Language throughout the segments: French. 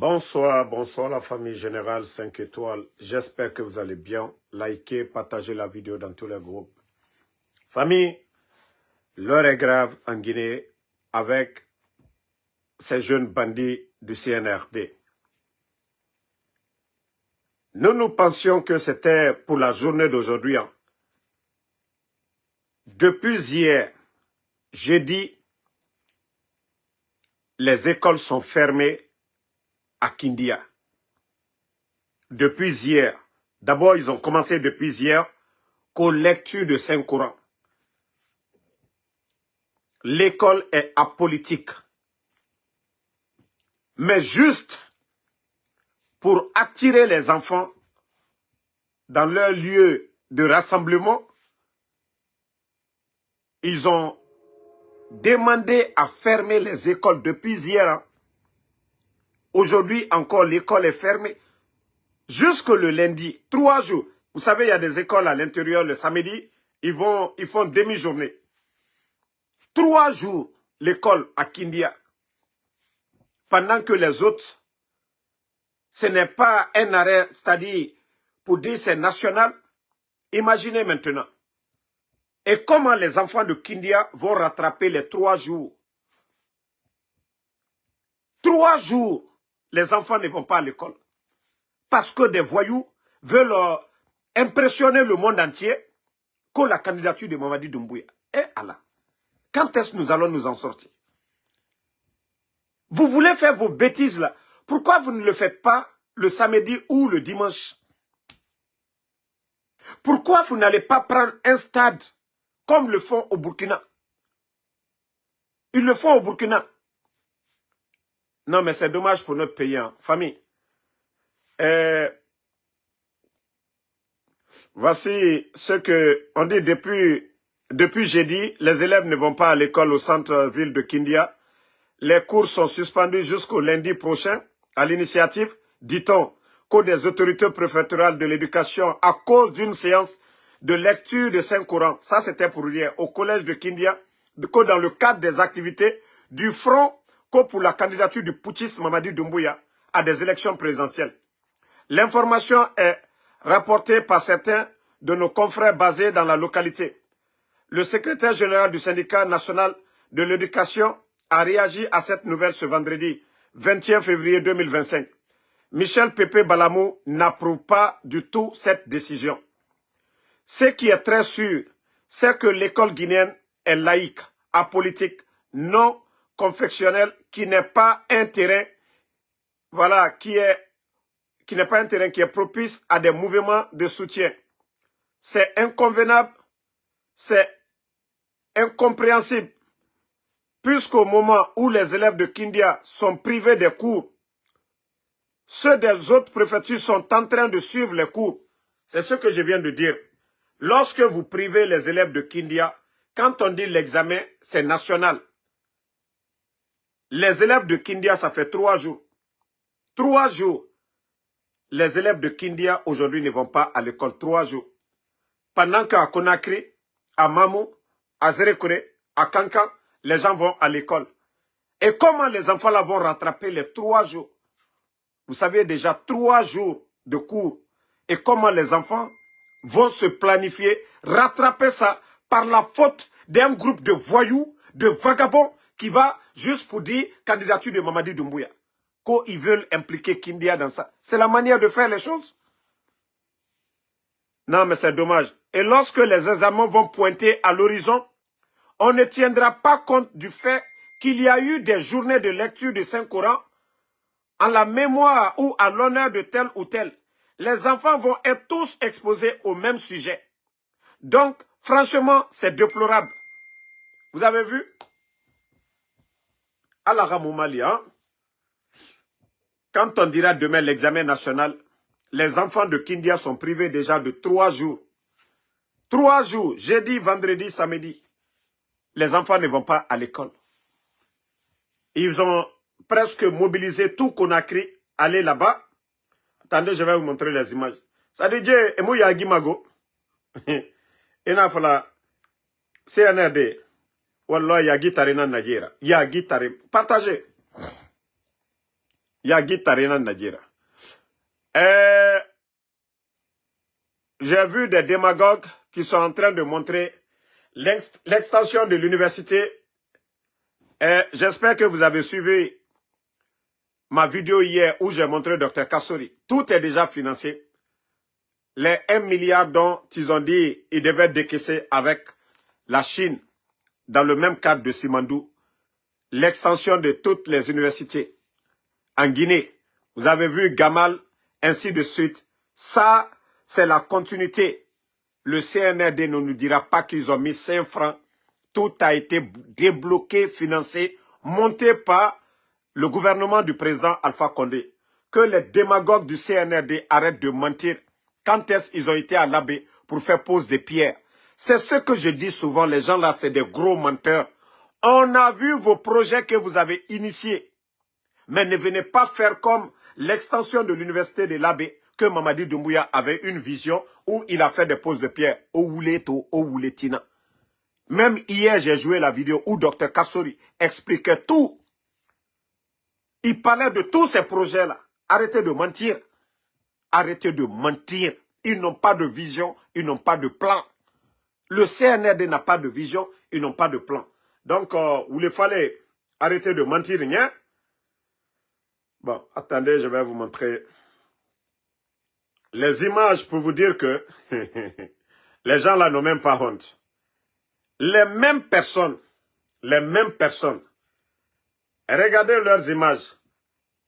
Bonsoir, bonsoir la famille générale 5 étoiles. J'espère que vous allez bien. Likez, partagez la vidéo dans tous les groupes. Famille, l'heure est grave en Guinée avec ces jeunes bandits du CNRD. Nous pensions que c'était pour la journée d'aujourd'hui. Depuis hier, jeudi, les écoles sont fermées à Kindia. Depuis hier. D'abord, ils ont commencé depuis hier qu'aux lectures de Saint-Courant. L'école est apolitique. Mais juste pour attirer les enfants dans leur lieu de rassemblement, ils ont demandé à fermer les écoles depuis hier. Aujourd'hui encore, l'école est fermée jusque le lundi, 3 jours. Vous savez, il y a des écoles à l'intérieur le samedi, ils font demi-journée. 3 jours, l'école à Kindia. Pendant que les autres, ce n'est pas un arrêt, c'est-à-dire pour dire c'est national. Imaginez maintenant. Et comment les enfants de Kindia vont rattraper les 3 jours? 3 jours, les enfants ne vont pas à l'école. Parce que des voyous veulent impressionner le monde entier que la candidature de Mamadi Doumbouya. Et Allah, quand est-ce que nous allons nous en sortir? Vous voulez faire vos bêtises là. Pourquoi vous ne le faites pas le samedi ou le dimanche? Pourquoi vous n'allez pas prendre un stade comme le font au Burkina? Ils le font au Burkina. Non, mais c'est dommage pour notre pays, hein. Famille. Voici ce qu'on dit depuis jeudi. Les élèves ne vont pas à l'école au centre-ville de Kindia. Les cours sont suspendus jusqu'au lundi prochain à l'initiative, dit-on, des autorités préfectorales de l'éducation à cause d'une séance de lecture de Saint-Courant. Ça, c'était pour hier, au collège de Kindia, dans le cadre des activités du front pour la candidature du putschiste Mamadi Doumbouya à des élections présidentielles. L'information est rapportée par certains de nos confrères basés dans la localité. Le secrétaire général du syndicat national de l'éducation a réagi à cette nouvelle ce vendredi 21 février 2025. Michel Pépé Balamou n'approuve pas du tout cette décision. Ce qui est très sûr, c'est que l'école guinéenne est laïque, apolitique, non confessionnelle, qui n'est pas un terrain, voilà, qui n'est pas un terrain qui est propice à des mouvements de soutien. C'est inconvenable, c'est incompréhensible, puisqu'au moment où les élèves de Kindia sont privés des cours, ceux des autres préfectures sont en train de suivre les cours. C'est ce que je viens de dire. Lorsque vous privez les élèves de Kindia, quand on dit l'examen, c'est national. Les élèves de Kindia, ça fait 3 jours. 3 jours. Les élèves de Kindia, aujourd'hui, ne vont pas à l'école 3 jours. Pendant qu'à Conakry, à Mamou, à Zérekore, à Kankan, les gens vont à l'école. Et comment les enfants là vont rattraper les 3 jours? Vous savez déjà 3 jours de cours. Et comment les enfants vont se planifier, rattraper ça par la faute d'un groupe de voyous, de vagabonds qui va juste pour dire candidature de Mamadi Doumbouya. Qu'ils veulent impliquer Kindia dans ça. C'est la manière de faire les choses. Non, mais c'est dommage. Et lorsque les examens vont pointer à l'horizon, on ne tiendra pas compte du fait qu'il y a eu des journées de lecture du Saint-Coran en la mémoire ou à l'honneur de tel ou tel. Les enfants vont être tous exposés au même sujet. Donc, franchement, c'est déplorable. Vous avez vu? À la Ramoumali, hein? Quand on dira demain l'examen national, les enfants de Kindia sont privés déjà de 3 jours. 3 jours, jeudi, vendredi, samedi. Les enfants ne vont pas à l'école. Ils ont presque mobilisé tout Conakry, aller là-bas. Attendez, je vais vous montrer les images. Ça dit, et moi, Yagi Mago. Et là, voilà, CNRD. Wallah, Yagi Tarina Nagira. Yagi Tarim. Partagez. Yagi Tarina Nadira. J'ai vu des démagogues qui sont en train de montrer l'extension de l'université. J'espère que vous avez suivi ma vidéo hier où j'ai montré Dr Kassori. Tout est déjà financé. Les 1 milliard dont ils ont dit qu'ils devaient décaisser avec la Chine dans le même cadre de Simandou. L'extension de toutes les universités en Guinée. Vous avez vu Gamal, ainsi de suite. Ça, c'est la continuité. Le CNRD ne nous dira pas qu'ils ont mis 5 francs. Tout a été débloqué, financé, monté par le gouvernement du président Alpha Condé. Que les démagogues du CNRD arrêtent de mentir. Quand est-ce qu'ils ont été à l'abbé pour faire pose des pierres? C'est ce que je dis souvent, les gens là, c'est des gros menteurs. On a vu vos projets que vous avez initiés. Mais ne venez pas faire comme l'extension de l'université de l'abbé, que Mamadi Doumbouya avait une vision où il a fait des poses de pierre. Ououleto, Ououletina. Même hier, j'ai joué la vidéo où Dr Kassori expliquait tout. Il parlait de tous ces projets-là. Arrêtez de mentir. Arrêtez de mentir. Ils n'ont pas de vision, ils n'ont pas de plan. Le CNRD n'a pas de vision, ils n'ont pas de plan. Donc, il fallait arrêter de mentir. Rien. Bon, attendez, je vais vous montrer les images pour vous dire que les gens là n'ont même pas honte. Les mêmes personnes, regardez leurs images.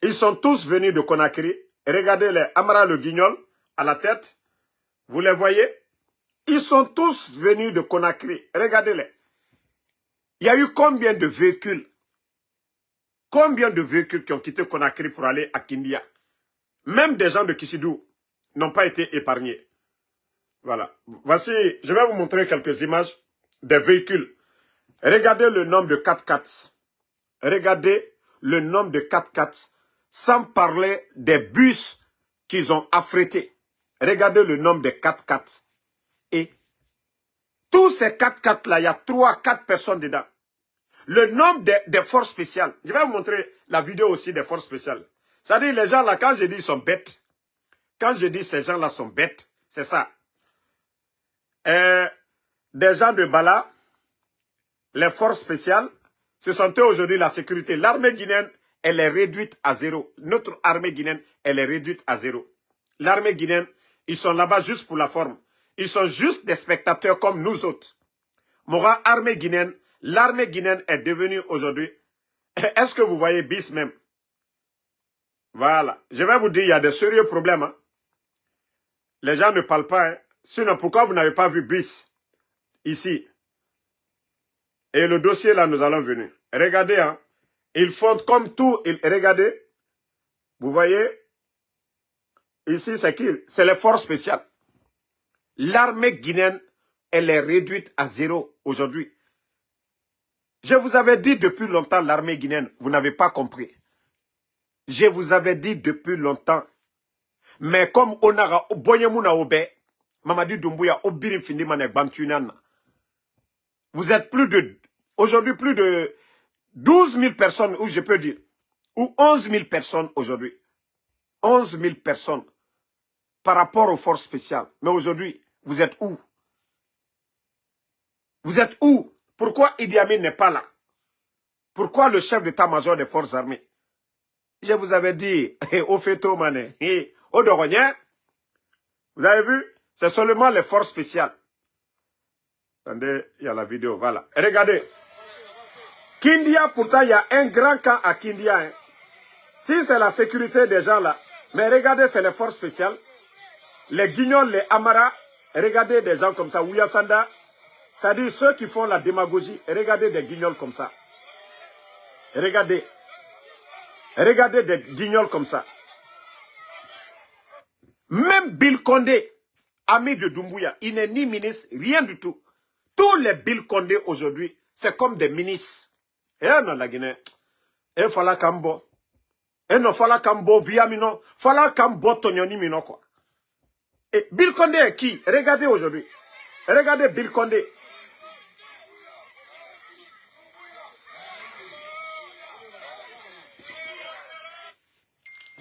Ils sont tous venus de Conakry. Regardez les Amara le Guignol à la tête. Vous les voyez? Ils sont tous venus de Conakry. Regardez-les. Il y a eu combien de véhicules? Combien de véhicules qui ont quitté Conakry pour aller à Kindia? Même des gens de Kisidou n'ont pas été épargnés. Voilà. Voici, je vais vous montrer quelques images des véhicules. Regardez le nombre de 4x4. Regardez le nombre de 4x4. Sans parler des bus qu'ils ont affrétés. Regardez le nombre de 4x4. Et tous ces 4x4 là, il y a 3-4 personnes dedans. Le nombre des forces spéciales. Je vais vous montrer la vidéo aussi des forces spéciales. C'est-à-dire les gens là, quand je dis ils sont bêtes, quand je dis ces gens là sont bêtes, c'est ça. Des gens de Bala, les forces spéciales, ce sont eux aujourd'hui la sécurité. L'armée guinéenne, elle est réduite à zéro. Notre armée guinéenne, elle est réduite à zéro. L'armée guinéenne, ils sont là-bas juste pour la forme. Ils sont juste des spectateurs comme nous autres. Mora, armée guinéenne, l'armée guinéenne est devenue aujourd'hui. Est-ce que vous voyez BIS même? Voilà. Je vais vous dire, il y a des sérieux problèmes. Hein. Les gens ne parlent pas. Hein. Sinon, pourquoi vous n'avez pas vu BIS ici? Et le dossier là, nous allons venir. Regardez, hein. Ils font comme tout. Regardez. Vous voyez? Ici, c'est qui? C'est les forces spéciales. L'armée guinéenne, elle est réduite à zéro aujourd'hui. Je vous avais dit depuis longtemps, l'armée guinéenne, vous n'avez pas compris. Je vous avais dit depuis longtemps. Mais comme on a Boyemuna Obe, Mamadi Doumbouya, Obirim Findimane Bantunan, vous êtes aujourd'hui plus de 12 000 personnes, ou je peux dire, ou 11 000 personnes aujourd'hui. 11 000 personnes par rapport aux forces spéciales. Mais aujourd'hui, vous êtes où? Vous êtes où? Pourquoi Idi Amin n'est pas là? Pourquoi le chef d'état-major des forces armées? Je vous avais dit, au Feto Mané, au Doronien, vous avez vu? C'est seulement les forces spéciales. Attendez, il y a la vidéo, voilà. Et regardez. Kindia, pourtant, il y a un grand camp à Kindia. Hein. Si c'est la sécurité des gens là, mais regardez, c'est les forces spéciales. Les Guignols, les Amara, regardez des gens comme ça, Ouyasanda, c'est-à-dire ceux qui font la démagogie, regardez des Guignols comme ça. Regardez. Regardez des Guignols comme ça. Même Bill Condé, ami de Doumbouya, il n'est ni ministre, rien du tout. Tous les Bill Condé aujourd'hui, c'est comme des ministres. Et non, la Guinée. Et fala kambo. Et non, fala kambo via mino. Fala kambo tonyoni mino quoi. Et Bill Condé est qui? Regardez aujourd'hui. Regardez Bill Condé.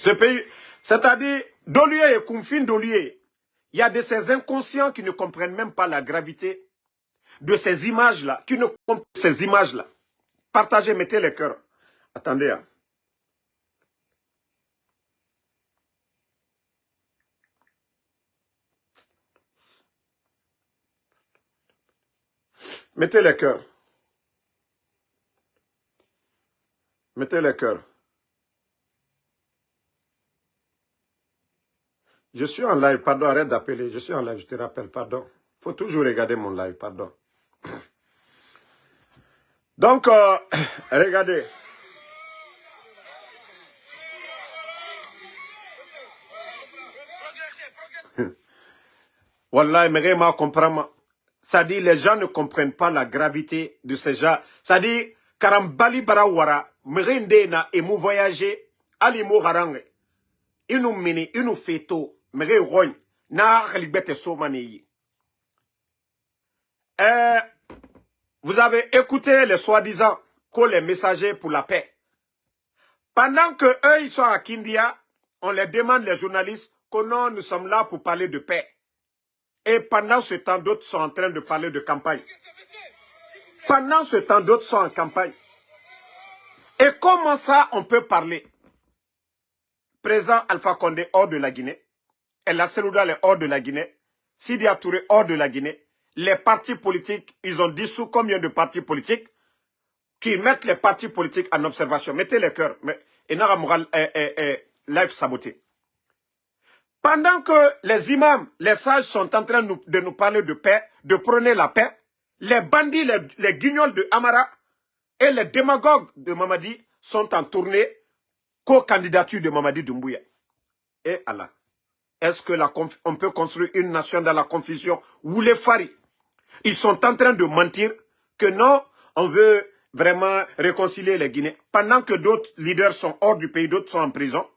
Ce pays, c'est-à-dire, Dolier et Koumfine Dolier, il y a de ces inconscients qui ne comprennent même pas la gravité de ces images-là, qui ne comprennent pas ces images-là. Partagez, mettez les cœurs. Attendez. Hein. Mettez les cœurs. Mettez les cœurs. Je suis en live, pardon, arrête d'appeler. Je suis en live, je te rappelle, pardon. Il faut toujours regarder mon live, pardon. Donc, regardez. Wallah, mais moi comprendre. Ça dit, les gens ne comprennent pas la gravité de ces gens. Ça dit, Karambali Barawara, Merendena et mou voyager, Ali mou harangue. Inu mini, inu feto, mere rogne, na halibete somani. Vous avez écouté les soi-disant que les messagers pour la paix. Pendant que eux, ils sont à Kindia, on les demande, les journalistes, que non, nous sommes là pour parler de paix. Et pendant ce temps, d'autres sont en train de parler de campagne. Pendant ce temps, d'autres sont en campagne. Et comment ça, on peut parler? Président Alpha Condé hors de la Guinée. El Selouda est hors de la Guinée. Sidi Touré hors de la Guinée. Les partis politiques, ils ont dissous combien de partis politiques qui mettent les partis politiques en observation. Mettez les cœurs. Et n'a moral live saboté. Pendant que les imams, les sages sont en train de nous parler de paix, de prôner la paix, les bandits, les guignols de Amara et les démagogues de Mamadi sont en tournée co-candidature de Mamadi Doumbouya. Et Allah, est-ce que on peut construire une nation dans la confusion où les faris, ils sont en train de mentir que non, on veut vraiment réconcilier les Guinéens. Pendant que d'autres leaders sont hors du pays, d'autres sont en prison,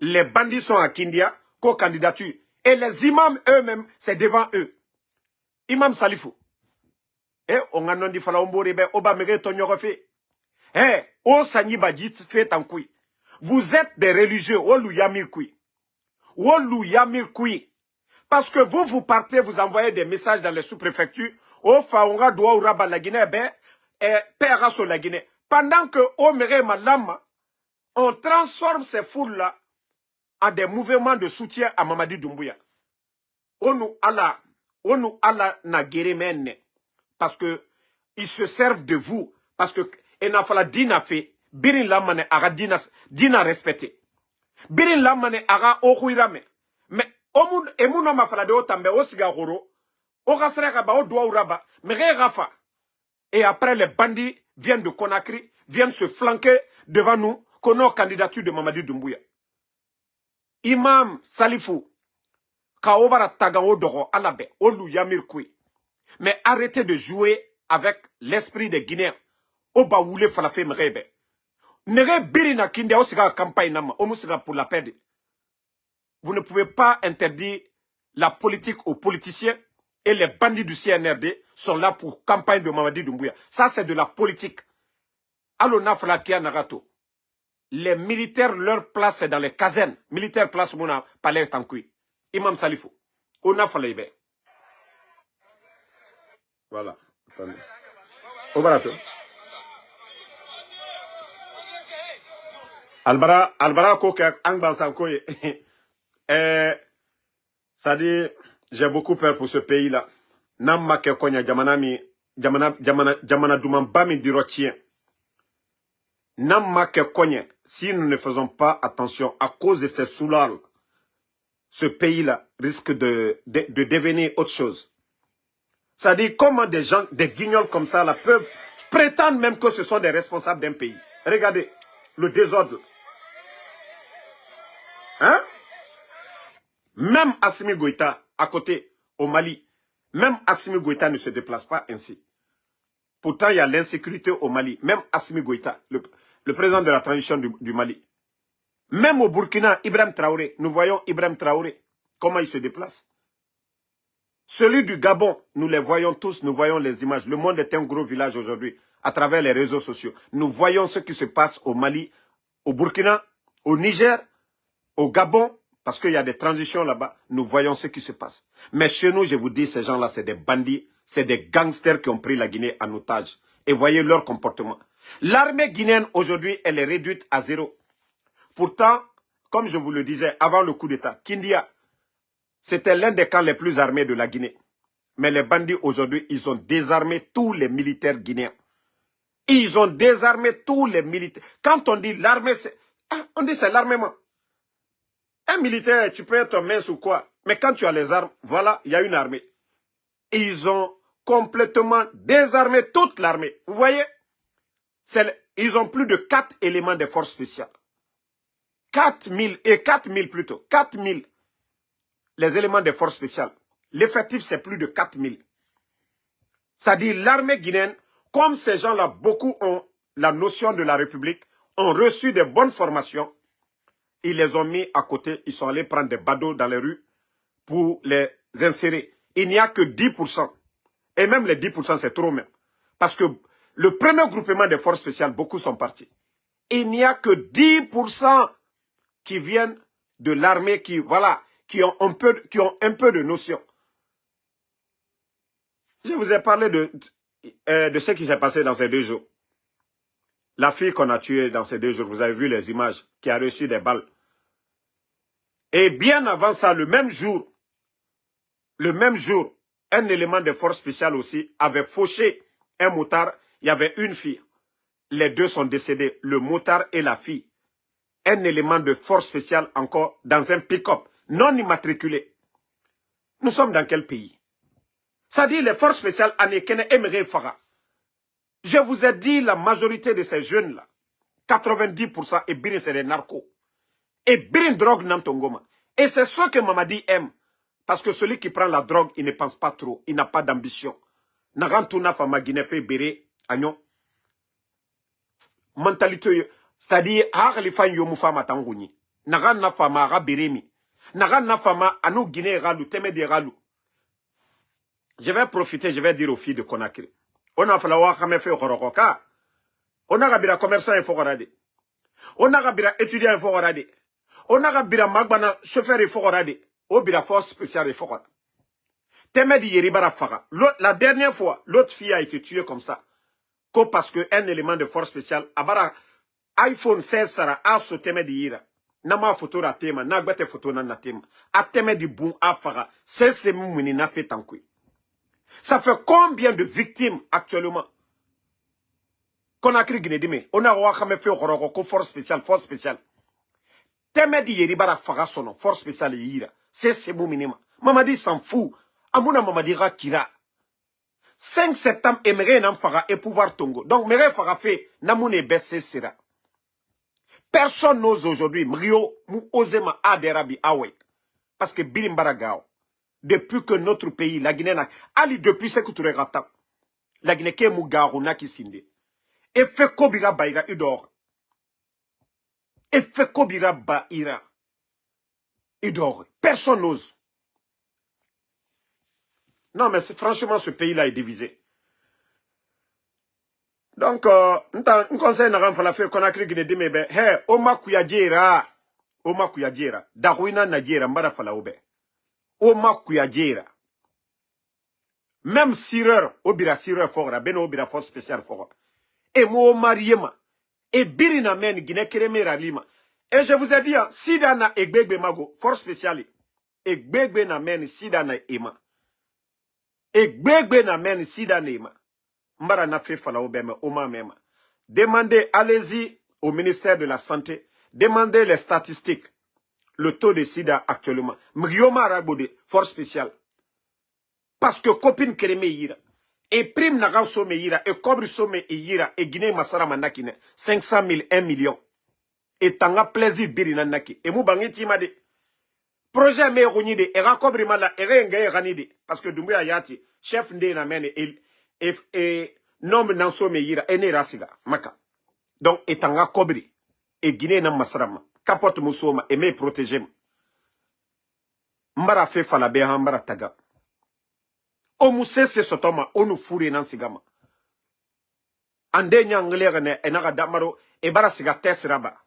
les bandits sont à Kindia, co-candidature. Et les imams eux-mêmes, c'est devant eux. Imam Salifou. Eh, on a non dit fala omboribe, oba mere tonyorefe. Eh, o sanyi badjit fait en kui. Vous êtes des religieux, o louyamir kui. O louyamir kui. Parce que vous partez, vous envoyez des messages dans les sous-préfectures, o faonga doa ou rabat la Guinée, ben, et père sur la Guinée. Pendant que o mere malama, on transforme ces foules-là à des mouvements de soutien à Mamadi Doumbouya. Onu Allah na guérimene. Parce que ils se servent de vous. Parce que enafala dina fait, birin lamane aga dina respecté. Birin lamane aga okuirame. Mais emuno mafala de otambe osiga horo, ogasreka ba odwa uraba, mais rafa. Et après les bandits viennent de Conakry, viennent se flanquer devant nous, qu'on a candidature de Mamadi Doumbouya. Imam Salifou, Kaobara Tagan Odoro, Alabe, Olu Yamir Koui. Mais arrêtez de jouer avec l'esprit des Guinéens. Oba Woule Falafé Mrebe. Nere Birina Kinde, Osiga campagne Nama, Omusiga pour la paix. Vous ne pouvez pas interdire la politique aux politiciens et les bandits du CNRD sont là pour campagne de Mamadi Doumbouya. Ça, c'est de la politique. Alona Falakia Narato. Les militaires, leur place, c'est dans les casernes. Militaires, place, Mouna, Palais Tankoui. Imam Salifou. On a fallu. Voilà. Attendez. Au barato. Albara Koke, Angban Sankoye. Ça dit, j'ai beaucoup peur pour ce pays-là. Namma ke konya jamanami, jamana duman bami dirotien. Namma ke konya. Si nous ne faisons pas attention à cause de ces soulards, ce pays-là risque de devenir autre chose. Ça dit comment des gens, des guignols comme ça là, peuvent prétendre même que ce sont des responsables d'un pays. Regardez, le désordre. Hein? Même Assimi Goïta, à côté, au Mali, même Assimi Goïta ne se déplace pas ainsi. Pourtant, il y a l'insécurité au Mali. Même Assimi Goïta, le président de la transition du Mali. Même au Burkina, Ibrahim Traoré, nous voyons Ibrahim Traoré, comment il se déplace. Celui du Gabon, nous les voyons tous, nous voyons les images. Le monde est un gros village aujourd'hui, à travers les réseaux sociaux. Nous voyons ce qui se passe au Mali, au Burkina, au Niger, Au Gabon, parce qu'il y a des transitions là-bas, nous voyons ce qui se passe. Mais chez nous, je vous dis, ces gens-là, c'est des bandits, c'est des gangsters qui ont pris la Guinée en otage. Et voyez leur comportement. L'armée guinéenne, aujourd'hui, elle est réduite à zéro. Pourtant, comme je vous le disais, avant le coup d'État, Kindia, c'était l'un des camps les plus armés de la Guinée. Mais les bandits, aujourd'hui, ils ont désarmé tous les militaires guinéens. Ils ont désarmé tous les militaires. Quand on dit l'armée, on dit c'est l'armement. Un militaire, tu peux être mince ou quoi. Mais quand tu as les armes, voilà, il y a une armée. Ils ont complètement désarmé toute l'armée. Vous voyez? Ils ont plus de 4 éléments de force spéciale. 4000 et 4000 plutôt. 4000 les éléments de force spéciale. L'effectif, c'est plus de 4000. C'est-à-dire l'armée guinéenne, comme ces gens-là, beaucoup ont la notion de la République, ont reçu de bonnes formations, ils les ont mis à côté, ils sont allés prendre des badauds dans les rues pour les insérer. Il n'y a que 10%. Et même les 10%, c'est trop même. Parce que le premier groupement des forces spéciales, beaucoup sont partis. Il n'y a que 10% qui viennent de l'armée qui, voilà, qui ont un peu de notion. Je vous ai parlé de ce qui s'est passé dans ces 2 jours. La fille qu'on a tuée dans ces 2 jours, vous avez vu les images, qui a reçu des balles. Et bien avant ça, le même jour, un élément de force spéciale aussi avait fauché un motard. Il y avait une fille. Les 2 sont décédés, le motard et la fille. Un élément de force spéciale encore dans un pick-up non immatriculé. Nous sommes dans quel pays? Ça dit les forces spéciales Anekene Emere Fara. Je vous ai dit la majorité de ces jeunes-là, 90% et Birin c'est des narcos. Et Birin drogue Nantongoma. Et c'est ce que Mamadi aime. Parce que celui qui prend la drogue, il ne pense pas trop. Il n'a pas d'ambition. Narantuna Fama Guinéfe Béré Agnon. Mentalité, c'est-à-dire, Harlifan Yomufama Tangouni. Naran Fama Rabiremi. Naran Fama Anou Guinée Ralou, Teme de Ralou. Je vais profiter, je vais dire aux filles de Conakry. On a fait la Wakame fait Horokoka. On a rabira commerçant et Fokorade. On a rabira étudiant et Fokorade. On a rabira Magbana chauffeur et Fokorade. On a force spéciale et Fokorade. Teme di Yeribara Fara. La dernière fois, l'autre fille a été tuée comme ça. Parce qu'un élément de force spéciale, Abara iPhone 16 Sara a sauté de Yira. Nama photo la tema, nagbate photo na tema. A teme di boum a Fara. C'est mouni na fait tankoui. Ça fait combien de victimes actuellement? Conakry Guinée-Dime. On a wakame fait horoko force spéciale, force spéciale. Teme di Yeribara Fara sono, force spéciale Yira. C'est mouni. Mamadi s'en fout. Amouna Mamadi Kira. 5 septembre, Emere Nam Fara et pouvoir Tongo. Donc, Mere Fara fait Namoune Bessé Sera. Personne n'ose aujourd'hui, Mrio, Mou Ozema Aderabi Awe. Parce que Bilimbara Gao, depuis que notre pays, la Guinée, Ali depuis ce que tu regardes, la Guinée, qui est Mougarou, Naki Sinde. Et fait Kobira Baïra Idor. Et fait Kobira Baïra Idor. Personne n'ose. Non, mais franchement, ce pays-là est divisé. Donc, un conseil n'a pas fait Conakry Guinée-Dime, hey, Oma Kuyadjera, Darouina Nadjera, Mbara Falaoube. Oma Kuyadjera. Même sireur, Obira sireur fort, Beno Obira force spéciale fort. Et moi, Mariema, et Birina Men, Guinée-Kérémera Lima. Et je vous ai dit, Sidana et Gbegbe Mago, force spéciale. Et Gbegbe na Men, Sidana Ema. Et Gbegbe na Men, Sidana Ema. Mbara na fait Falaoube, Oma Mema. Demandez, allez-y au ministère de la Santé, demandez les statistiques, le taux de sida actuellement. Mrioma Arabode, force spéciale. Parce que copine Kereme Yira, et prime Nagam Somme Yira, et Kobri Somme Yira, et Guinée Massara Manakine, 500 000, 1 million. Et tanga plaisir Birina Naki. Et Moubangi Timade. Projet me Rounide, et Rakobri Mala, et Rengaye Ranide, parce que Doumbouya Yati, chef Nde Namene, et nombre Nansome Yira, et Ne Rasiga, Maka. Donc, etanga Kobri, et Guinée na Masarama, capote Moussoma, et me protéger. Mbara fe falabe mbara taga. O mousse se sotoma, o nous fourre nan sigama. Ande nyanglere ne, enara damaro, e bara siga test raba.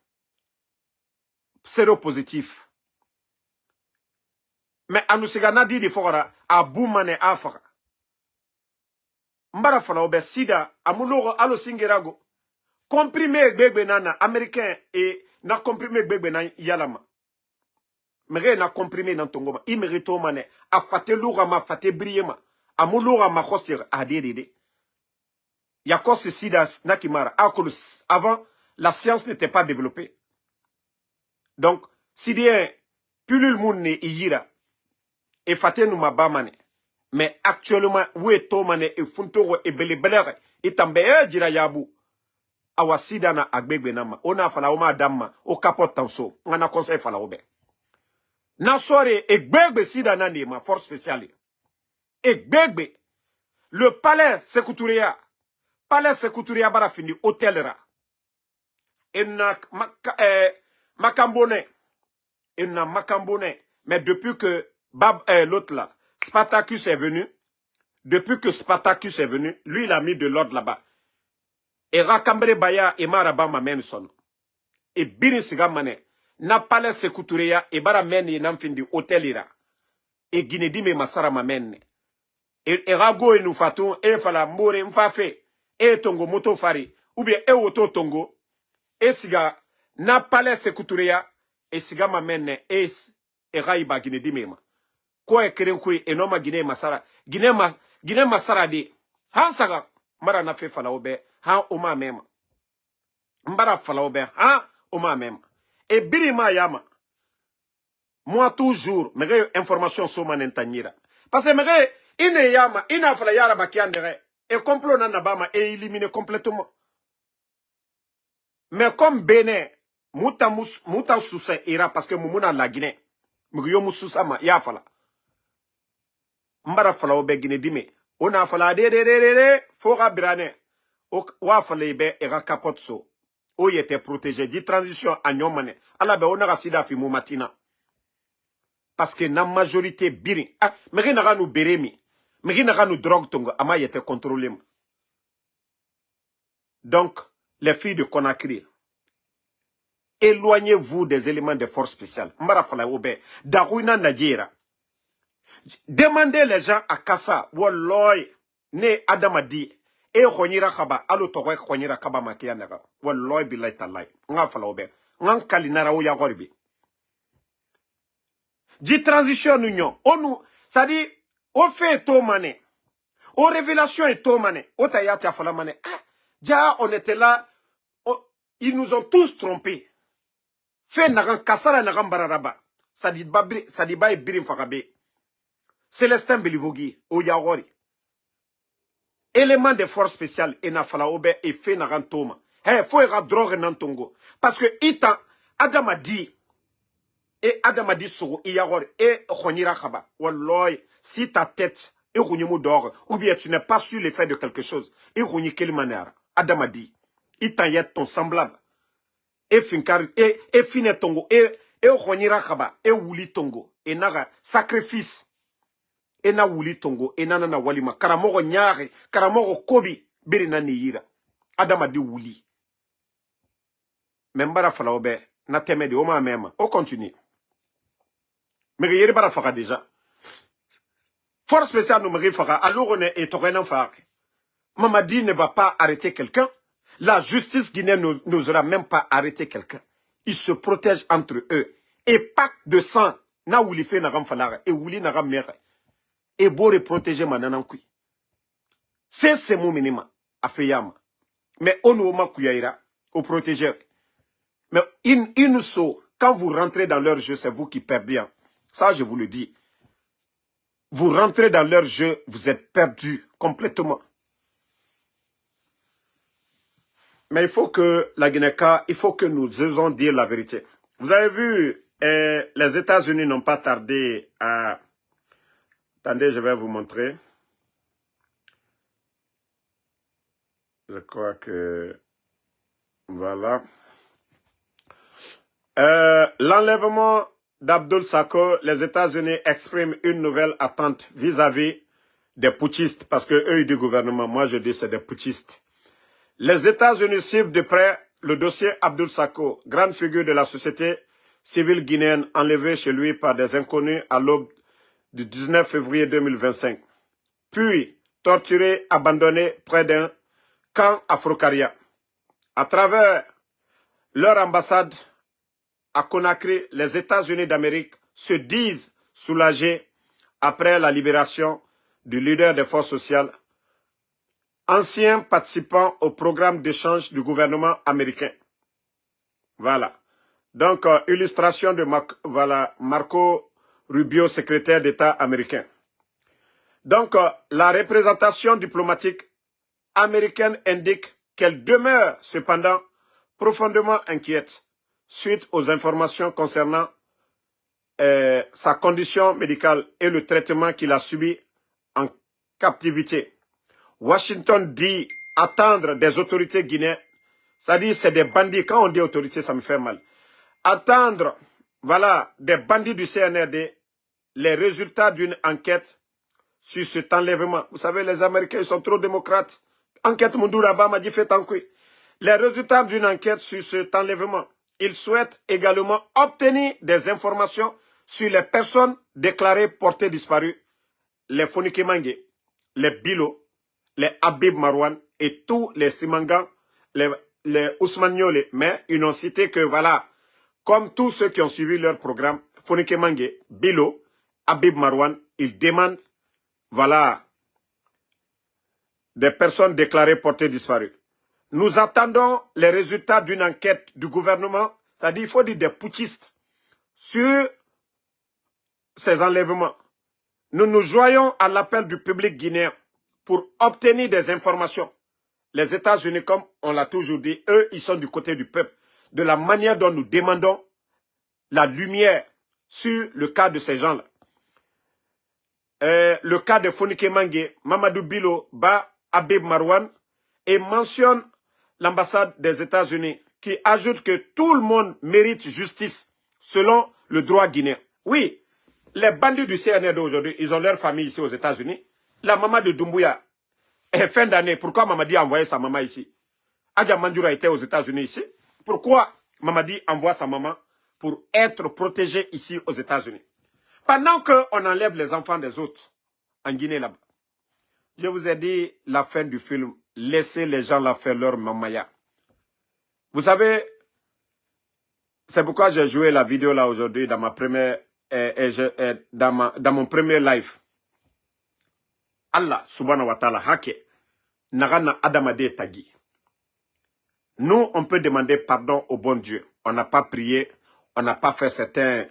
Séropositif. Mais anusigana di fora a boumane afara. Mbara fala obe sida amulogo alo singirago. Comprimé gbegbe nana américain et na comprimé gbegbe na yalama. Mere na comprimé nan tongoma. I merito mane a fate lourama fate brillema. Amuloga ma khosir adede. Yakos sida nakimara. Avant la science n'était pas développée. Donc sidien pulul moun ne iyira. Et fate nou mabamane. Mais actuellement, où est Tomane et Funtoro et Belebelere et Tambeye Jira Yabu? Awa Sidana Agbegbe Nama. Ona fala oma damma. O kapot tanso. Ngana conseil fala obe. Nasore et Gbegbe Sidana Nema. Force spéciale. Et Gbegbe. Le palais Sekouturia. Palais Sekouturia bara fini. Hôtelera. Et na Makambone. Et na Makambone. Mais depuis que l'autre là. Spartacus est venu. Depuis que Spartacus est venu, lui, il a mis de l'ordre là-bas. Et Rakambre Baya et Maraba Mamenson. Et Birinsiga Mane. Na palais Sekouturia et Baramene Namfindi hôtel ira. Et Guinédime Masara Mamene. Et Rago et Noufatou, et Fala More Mfafe, et Tongo Moto Fari, ou bien et Oto Tongo, et Siga, na palais Sekouturia, et Siga Mamene, et Raiba Guinédime. Quoi est Kerenkui et Noma Guinée Masara? Guinée Masara di. Han Saga, Mara na fe falaobe, han Oma même. Mbara falaobe, han Oma même. Et Birima Yama. Moi toujours, mes informations sont manentanyira. Parce que mes ine Yama, ina fala yara bakiandere. Et complot nanabama est éliminé complètement. Mais comme Bénin, Mouta Sousa ira parce que Moumouna la Guinée. Mouyo Moussousama, Yafala. Mbara fala obe Guinée dime. Ona fala de fora brane. Wa fala ibe era kapotso. O yete protégé di transition à nyomane. Ala be ona sida fi matina. Parce que na majorité biri. Ah, meri naga nou beremi. Meri naga nou drogue tongo. Ama yete contrôlé. Donc, les filles de Conakry, éloignez-vous des éléments de force spéciale. Mbara fala obe. Darouina Nadjira. Demandez les gens à Kassa, Walloy, ne Adamadi, et Khonyira Kaba, alo Torek Khonyira Kaba Makianaga, Walloy Bilay Talay, Nga Falaobe, Nga Kalinara Oya Gorbi. Dit transition union, on nous, ça dit, on fait Tomane, aux révélations et Tomane, au Tayati Afalamane, déjà on était là, ils nous ont tous trompés. Fait Naran Kassara Naran Bararaba, ça dit Baye Birim Fakabe. Célestin Belivogui, au Yawori. Élément de force spéciale, et na fala obe, et fait na rantoma. Faut y drogue nantongo. Parce que Ita, Adamadi, et Adamadi Soro, Yawori, et Khonira Khaba. Walloy, si ta tête, et Rounimou d'or, ou bien tu n'es pas sur l'effet de quelque chose, et Rouni quelle manière, Adamadi, Ita yet ton semblable, et Finkar, et Fine Tongo, et Khonira Khaba, et Wuli Tongo, et Naga, sacrifice. Ena wuli tongo, ena na walima, karamoro nyare, karamoro kobi, biri na niyira. Adama di wuli. Membara fala obe, na teme de oma mema. On continue. Mais yeri bara faka déjà. Force spéciale nous me faka, alors on est torenan faka. Mamadi ne va pas arrêter quelqu'un. La justice guinéenne n'osera même pas arrêter quelqu'un. Ils se protègent entre eux. Et pacte de sang, na wuli fe na ramfalara, et wuli na rammere. Et pour protéger mananankui. C'est ce mot minima, à Feyama. Mais on nous makuyaira, au protégeur. Mais ils nous sauvent, quand vous rentrez dans leur jeu, c'est vous qui perdez. Ça, je vous le dis. Vous rentrez dans leur jeu, vous êtes perdus complètement. Mais il faut que la Guinée-Ka, il faut que nous osons dire la vérité. Vous avez vu, les États-Unis n'ont pas tardé à... Attendez, je vais vous montrer. Je crois que... Voilà. L'enlèvement d'Abdoul Sako, les États-Unis expriment une nouvelle attente vis-à-vis des putschistes. Parce que eux, du gouvernement, moi je dis c'est des putschistes. Les États-Unis suivent de près le dossier Abdoul Sako, grande figure de la société civile guinéenne enlevée chez lui par des inconnus à l'aube du 19 février 2025. Puis, torturés, abandonnés près d'un camp Afro-Caria. À travers leur ambassade à Conakry, les États-Unis d'Amérique se disent soulagés après la libération du leader des forces sociales, ancien participant au programme d'échange du gouvernement américain. Voilà. Donc, illustration de Marco Rubio, secrétaire d'État américain. Donc, la représentation diplomatique américaine indique qu'elle demeure cependant profondément inquiète suite aux informations concernant sa condition médicale et le traitement qu'il a subi en captivité. Washington dit attendre des autorités guinéennes, c'est-à-dire c'est des bandits, quand on dit autorités ça me fait mal, attendre, voilà, des bandits du CNRD, les résultats d'une enquête sur cet enlèvement. Vous savez, les Américains, ils sont trop démocrates. Enquête Munduraba m'a dit fait en quoi. Les résultats d'une enquête sur cet enlèvement. Ils souhaitent également obtenir des informations sur les personnes déclarées portées disparues, les Fonike Mange, les Bilo, les Habib Marwan et tous les Simangans, les Ousmane Niolé. Mais ils n'ont cité que, voilà, comme tous ceux qui ont suivi leur programme, Fonike Mange, Bilo, Habib Marwan, ils demandent, voilà, des personnes déclarées portées disparues. Nous attendons les résultats d'une enquête du gouvernement, c'est-à-dire il faut dire des putschistes, sur ces enlèvements. Nous nous joignons à l'appel du public guinéen pour obtenir des informations. Les États-Unis, comme on l'a toujours dit, eux, ils sont du côté du peuple. De la manière dont nous demandons la lumière sur le cas de ces gens-là. Le cas de Fonike Mange, Mamadou Bilo, Ba Habib Marwan, et mentionne l'ambassade des États-Unis qui ajoute que tout le monde mérite justice selon le droit guinéen. Oui, les bandits du CNRD aujourd'hui, ils ont leur famille ici aux États-Unis. La maman de Doumbouya est fin d'année. Pourquoi Mamadi a envoyé sa maman ici? Adja Mandjoura était aux États-Unis ici. Pourquoi Mamadi envoie sa maman pour être protégée ici aux États-Unis? Pendant qu'on enlève les enfants des autres en Guinée là-bas. Je vous ai dit la fin du film. Laissez les gens là faire leur mamaya. Vous savez, c'est pourquoi j'ai joué la vidéo là aujourd'hui dans ma première, dans mon premier live. Allah subhanahu wa ta'ala hake nagana adamade tagi. Nous, on peut demander pardon au bon Dieu. On n'a pas prié, on n'a pas fait certains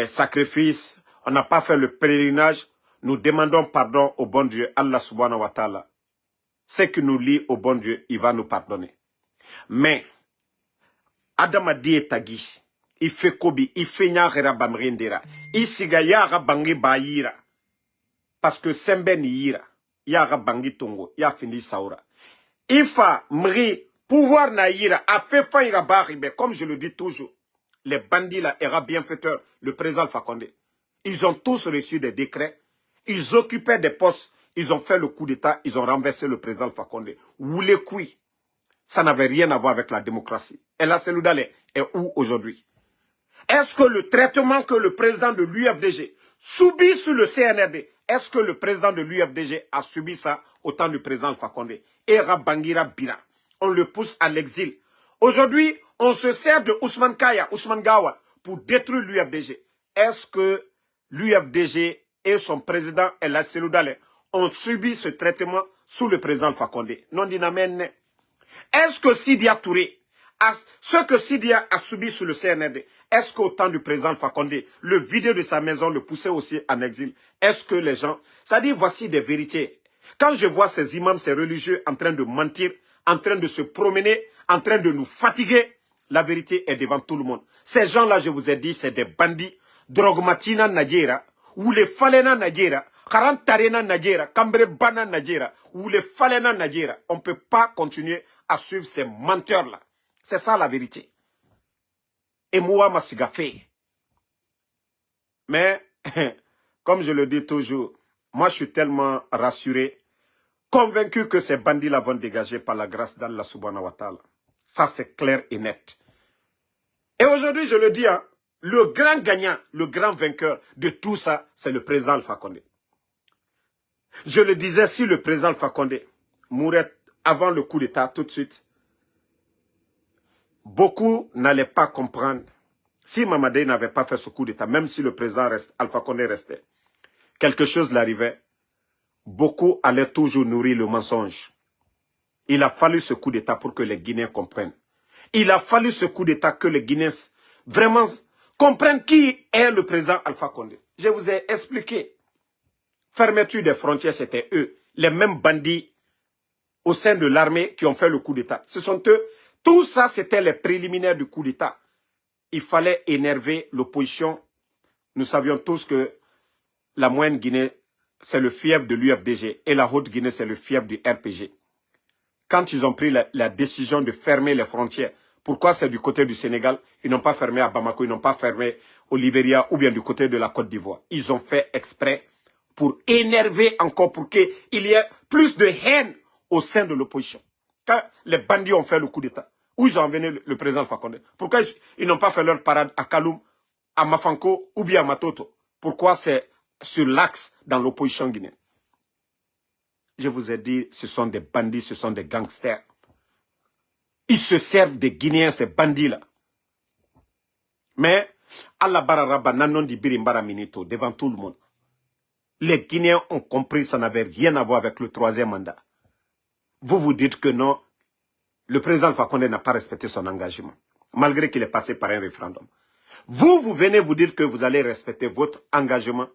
sacrifices, on n'a pas fait le pèlerinage. Nous demandons pardon au bon Dieu, Allah subhanahu wa ta'ala. Ce qui nous lie au bon Dieu, il va nous pardonner. Mais, Adama die tagi, il fait kobi, il fait nyahera bamrindera, il siga yara bangi bayira. Parce que sembe ni yira, yara bangi tongo, ya fini saura. Il fa mri, pouvoir na yira, a fait fin ira baribe, comme je le dis toujours. Les bandits là, era bienfaiteurs, le président Alpha Condé. Ils ont tous reçu des décrets, ils occupaient des postes. Ils ont fait le coup d'État, ils ont renversé le président Alpha Condé. Oulé Koui, ça n'avait rien à voir avec la démocratie. Et la Seloudale est où aujourd'hui? Est-ce que le traitement que le président de l'UFDG subit sur le CNRD, est-ce que le président de l'UFDG a subi ça au temps du président Alpha Condé? Era Bangira Bira, on le pousse à l'exil. Aujourd'hui, on se sert de Ousmane Kaya, Ousmane Gawa, pour détruire l'UFDG. Est-ce que l'UFDG et son président et la Seloudale ont subi ce traitement sous le président Alpha Condé? Non, dinamène. Est-ce que Sidia Touré, ce que Sidia a subi sous le CNRD, est-ce qu'au temps du président Alpha Condé, le vidéo de sa maison le poussait aussi en exil? Est-ce que les gens... Ça dit, voici des vérités. Quand je vois ces imams, ces religieux en train de mentir, en train de se promener, en train de nous fatiguer, la vérité est devant tout le monde. Ces gens-là, je vous ai dit, c'est des bandits. Drogmatina Nadjera, ou les Falena Nadjera, Karantarena Nadjera, Kambre Bana Nadjera, ou les Falena Nadjera. On ne peut pas continuer à suivre ces menteurs-là. C'est ça la vérité. Et moi, ma sigafé. Mais, comme je le dis toujours, moi je suis tellement rassuré, convaincu que ces bandits-là vont dégager par la grâce d'Allah subhanahu wa ta'ala. Ça c'est clair et net. Et aujourd'hui, je le dis, hein, le grand gagnant, le grand vainqueur de tout ça, c'est le président Alpha Condé. Je le disais, si le président Alpha Condé mourait avant le coup d'État tout de suite, beaucoup n'allaient pas comprendre. Si Mamadi n'avait pas fait ce coup d'État, même si le président Alpha Condé restait, quelque chose l'arrivait, beaucoup allaient toujours nourrir le mensonge. Il a fallu ce coup d'État pour que les Guinéens comprennent. Il a fallu ce coup d'État que les Guinéens vraiment comprennent qui est le président Alpha Condé. Je vous ai expliqué. Fermeture des frontières, c'était eux, les mêmes bandits au sein de l'armée qui ont fait le coup d'État. Ce sont eux. Tout ça, c'était les préliminaires du coup d'État. Il fallait énerver l'opposition. Nous savions tous que la moyenne Guinée, c'est le fief de l'UFDG et la Haute Guinée, c'est le fief du RPG. Quand ils ont pris la décision de fermer les frontières, pourquoi c'est du côté du Sénégal? Ils n'ont pas fermé à Bamako, ils n'ont pas fermé au Libéria ou bien du côté de la Côte d'Ivoire. Ils ont fait exprès pour énerver encore, pour qu'il y ait plus de haine au sein de l'opposition. Quand les bandits ont fait le coup d'État, où ils ont envoyé le président Alpha Condé, pourquoi ils n'ont pas fait leur parade à Kaloum, à Mafanko ou bien à Matoto? Pourquoi c'est sur l'axe dans l'opposition guinéenne? Je vous ai dit, ce sont des bandits, ce sont des gangsters. Ils se servent des Guinéens, ces bandits-là. Mais, Allah Bararaba, Nanon di Birimbara Minito, devant tout le monde. Les Guinéens ont compris que ça n'avait rien à voir avec le troisième mandat. Vous vous dites que non, le président Alpha Condé n'a pas respecté son engagement, malgré qu'il est passé par un référendum. Vous venez vous dire que vous allez respecter votre engagement,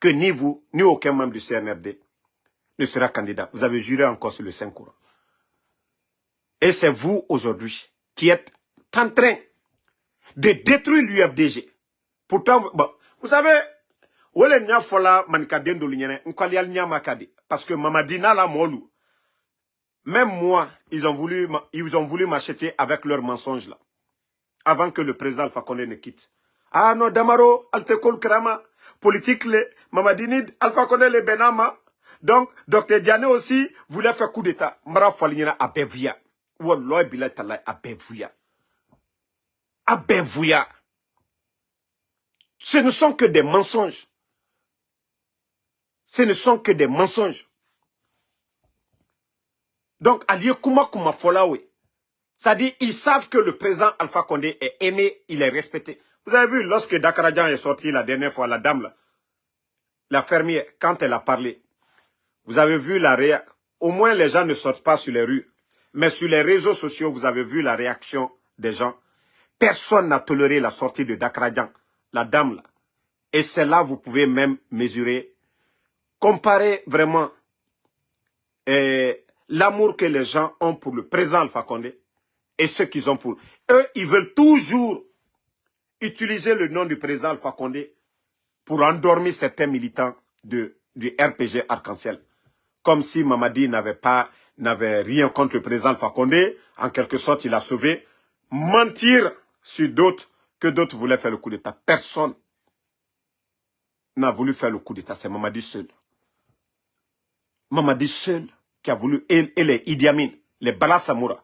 que ni vous, ni aucun membre du CNRD ne sera candidat. Vous avez juré encore sur le Saint-Courant. Et c'est vous, aujourd'hui, qui êtes en train de détruire l'UFDG. Pourtant, bon, vous savez, parce que Mamadina la Molou, même moi, ils ont voulu m'acheter avec leurs mensonges là, avant que le président Alpha Condé ne quitte. Ah non, Damaro, Altekol Krama, politique, Mamadini, Alpha Condé, le Benama. Donc, Dr Diané aussi voulait faire coup d'État. Mara Falignana à Bevouya. Wallah Bilal Talay à Bevouya. À Bevouya. Ce ne sont que des mensonges. Ce ne sont que des mensonges. Donc, Alié Kuma Kuma Folawe. C'est-à-dire, ils savent que le président Alpha Condé est aimé, il est respecté. Vous avez vu, lorsque Dakarajan est sorti la dernière fois, la dame, là, la fermière, quand elle a parlé, vous avez vu la réaction. Au moins, les gens ne sortent pas sur les rues. Mais sur les réseaux sociaux, vous avez vu la réaction des gens. Personne n'a toléré la sortie de Dakarajan, la dame, là. Et c'est là, vous pouvez même mesurer, comparer vraiment l'amour que les gens ont pour le président Alpha Condé et ce qu'ils ont pour eux. Ils veulent toujours utiliser le nom du président Alpha Condé pour endormir certains militants du RPG Arc-en-Ciel. Comme si Mamadi n'avait rien contre le président Alpha Condé. En quelque sorte, il a sauvé. Mentir sur d'autres, que d'autres voulaient faire le coup d'État. Personne n'a voulu faire le coup d'État. C'est Mamadi seul. Mamadi seul qui a voulu, et les Idi Amin, les Bala Samoura.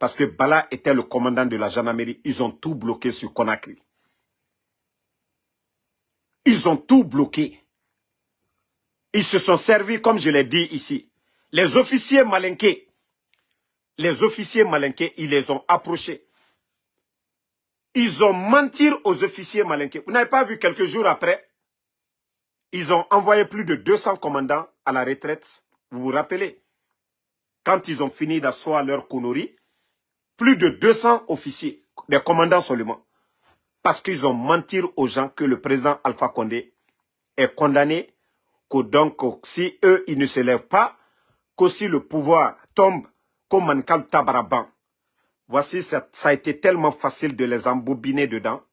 Parce que Bala était le commandant de la gendarmerie. Ils ont tout bloqué sur Conakry. Ils ont tout bloqué. Ils se sont servis, comme je l'ai dit ici. Les officiers malinqués, ils les ont approchés. Ils ont menti aux officiers malinqués. Vous n'avez pas vu quelques jours après, ils ont envoyé plus de 200 commandants à la retraite. Vous vous rappelez? Quand ils ont fini d'asseoir leur connerie, plus de 200 officiers, des commandants seulement. Parce qu'ils ont menti aux gens que le président Alpha Condé est condamné, que donc si eux, ils ne se lèvent pas, qu'aussi le pouvoir tombe comme Mankal Tabaraban. Voici, ça a été tellement facile de les embobiner dedans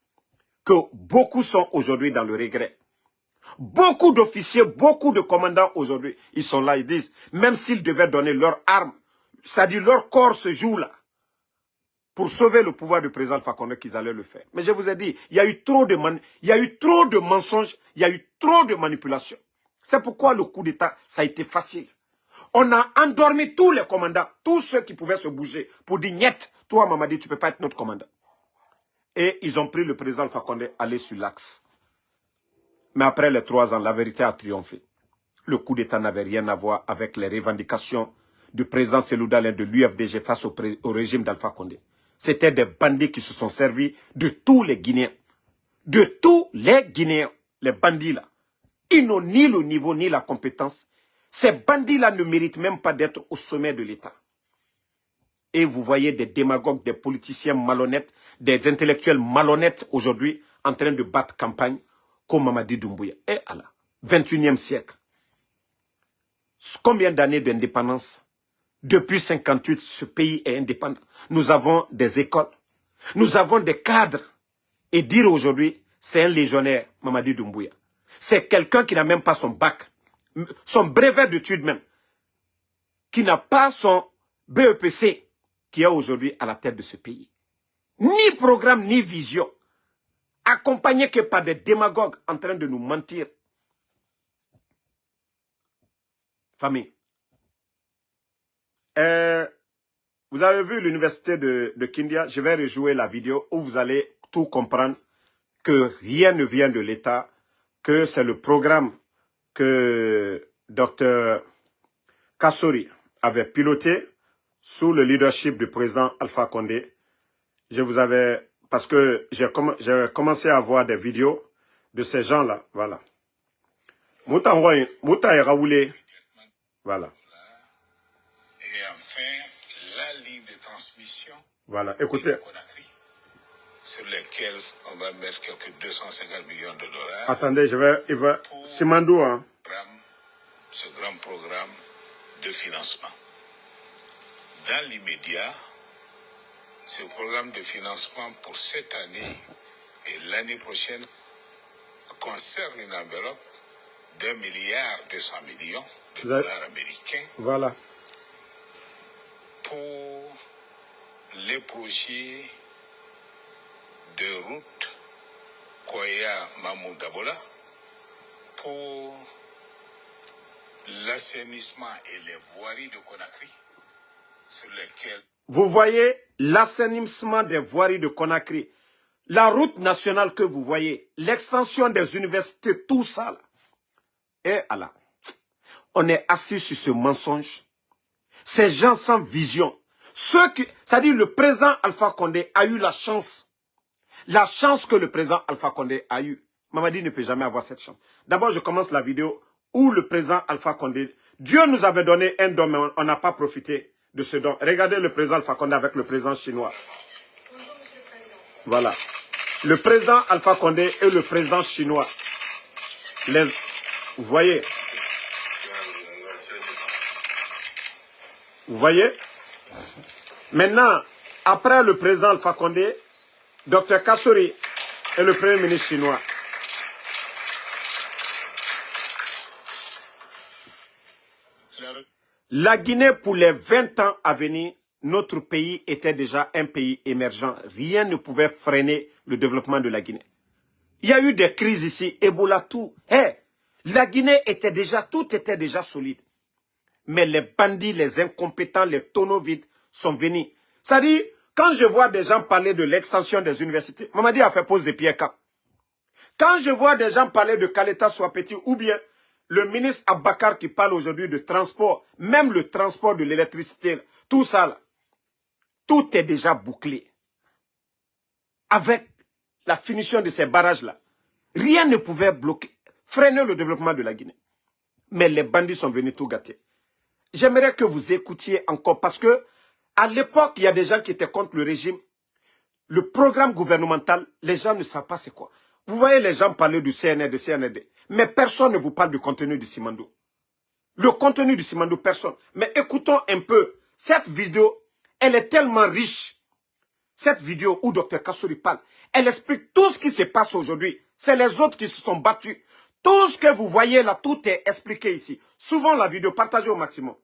que beaucoup sont aujourd'hui dans le regret. Beaucoup d'officiers, beaucoup de commandants aujourd'hui, ils sont là, ils disent, même s'ils devaient donner leurs armes, c'est-à-dire leur corps ce jour-là, pour sauver le pouvoir du président Alpha Condé, qu'ils allaient le faire. Mais je vous ai dit, il y a eu trop de mensonges, il y a eu trop de manipulations. C'est pourquoi le coup d'État, ça a été facile. On a endormi tous les commandants, tous ceux qui pouvaient se bouger, pour dire, niet, toi Mamadi, tu ne peux pas être notre commandant. Et ils ont pris le président Alpha Condé aller sur l'axe. Mais après les 3 ans, la vérité a triomphé. Le coup d'État n'avait rien à voir avec les revendications du président Cellou Dalein de l'UFDG face au régime d'Alpha Condé. C'était des bandits qui se sont servis de tous les Guinéens. De tous les Guinéens, les bandits là. Ils n'ont ni le niveau ni la compétence. Ces bandits-là ne méritent même pas d'être au sommet de l'État. Et vous voyez des démagogues, des politiciens malhonnêtes, des intellectuels malhonnêtes aujourd'hui en train de battre campagne comme Mamadi Doumbouya. Et Allah, 21e siècle. Combien d'années d'indépendance? Depuis 58, ce pays est indépendant. Nous avons des écoles. Nous avons des cadres. Et dire aujourd'hui, c'est un légionnaire, Mamadi Doumbouya. C'est quelqu'un qui n'a même pas son bac, son brevet d'études même, qui n'a pas son BEPC, qui est aujourd'hui à la tête de ce pays. Ni programme, ni vision. Accompagné que par des démagogues en train de nous mentir. Famille. Vous avez vu l'université de Kindia. Je vais rejouer la vidéo où vous allez tout comprendre que rien ne vient de l'État, que c'est le programme que Dr Kassori avait piloté sous le leadership du président Alpha Condé. Je vous avais, parce que j'ai commencé à voir des vidéos de ces gens-là. Voilà. Mouta et Raoulé. Voilà. Et enfin, la ligne de transmission. Voilà, écoutez. Sur lesquels on va mettre quelques 250 millions de dollars. Attendez, il va, Simandou, hein. Ce grand programme de financement. Dans l'immédiat, ce programme de financement pour cette année et l'année prochaine concerne une enveloppe d'1,2 milliard de dollars américains. Voilà. Pour les projets de route Koya-Mamou-Dabola, pour l'assainissement et les voiries de Conakry, sur lesquelles... Vous voyez l'assainissement des voiries de Conakry, la route nationale que vous voyez, l'extension des universités, tout ça. Là. Et Allah, on est assis sur ce mensonge. Ces gens sans vision. C'est-à-dire le président Alpha Condé a eu la chance que le président Alpha Condé a eu. Mamadi ne peut jamais avoir cette chance. D'abord, je commence la vidéo où le président Alpha Condé, Dieu nous avait donné un don, mais on n'a pas profité de ce don. Regardez le président Alpha Condé avec le président chinois. Bonjour, monsieur le président. Voilà. Le président Alpha Condé et le président chinois. Vous voyez? Vous voyez? Maintenant, après le président Alpha Condé, Dr Kassori est le premier ministre chinois. La Guinée, pour les 20 ans à venir, notre pays était déjà un pays émergent. Rien ne pouvait freiner le développement de la Guinée. Il y a eu des crises ici, Ebola, tout. La Guinée était déjà, tout était déjà solide. Mais les bandits, les incompétents, les tonneaux vides sont venus. C'est-à-dire, quand je vois des gens parler de l'extension des universités, Mamadi a fait pose de pied cap. Quand je vois des gens parler de Kaleta Soapeti ou bien le ministre Abakar qui parle aujourd'hui de transport, même le transport de l'électricité, tout ça, là, tout est déjà bouclé. Avec la finition de ces barrages-là, rien ne pouvait bloquer, freiner le développement de la Guinée. Mais les bandits sont venus tout gâter. J'aimerais que vous écoutiez encore parce que à l'époque, il y a des gens qui étaient contre le régime. Le programme gouvernemental, les gens ne savent pas c'est quoi. Vous voyez les gens parler du CNR, de CNRD, mais personne ne vous parle du contenu du Simandou. Le contenu du Simandou, personne. Mais écoutons un peu. Cette vidéo, elle est tellement riche. Cette vidéo où Dr Kassori parle, elle explique tout ce qui se passe aujourd'hui. C'est les autres qui se sont battus. Tout ce que vous voyez là, tout est expliqué ici. Souvent la vidéo, partagez au maximum.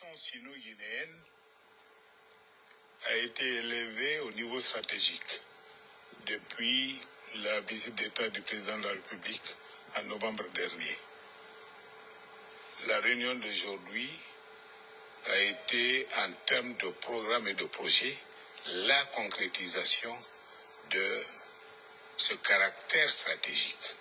La sino-guinéenne a été élevée au niveau stratégique depuis la visite d'État du président de la République en novembre dernier. La réunion d'aujourd'hui a été, en termes de programme et de projet, la concrétisation de ce caractère stratégique.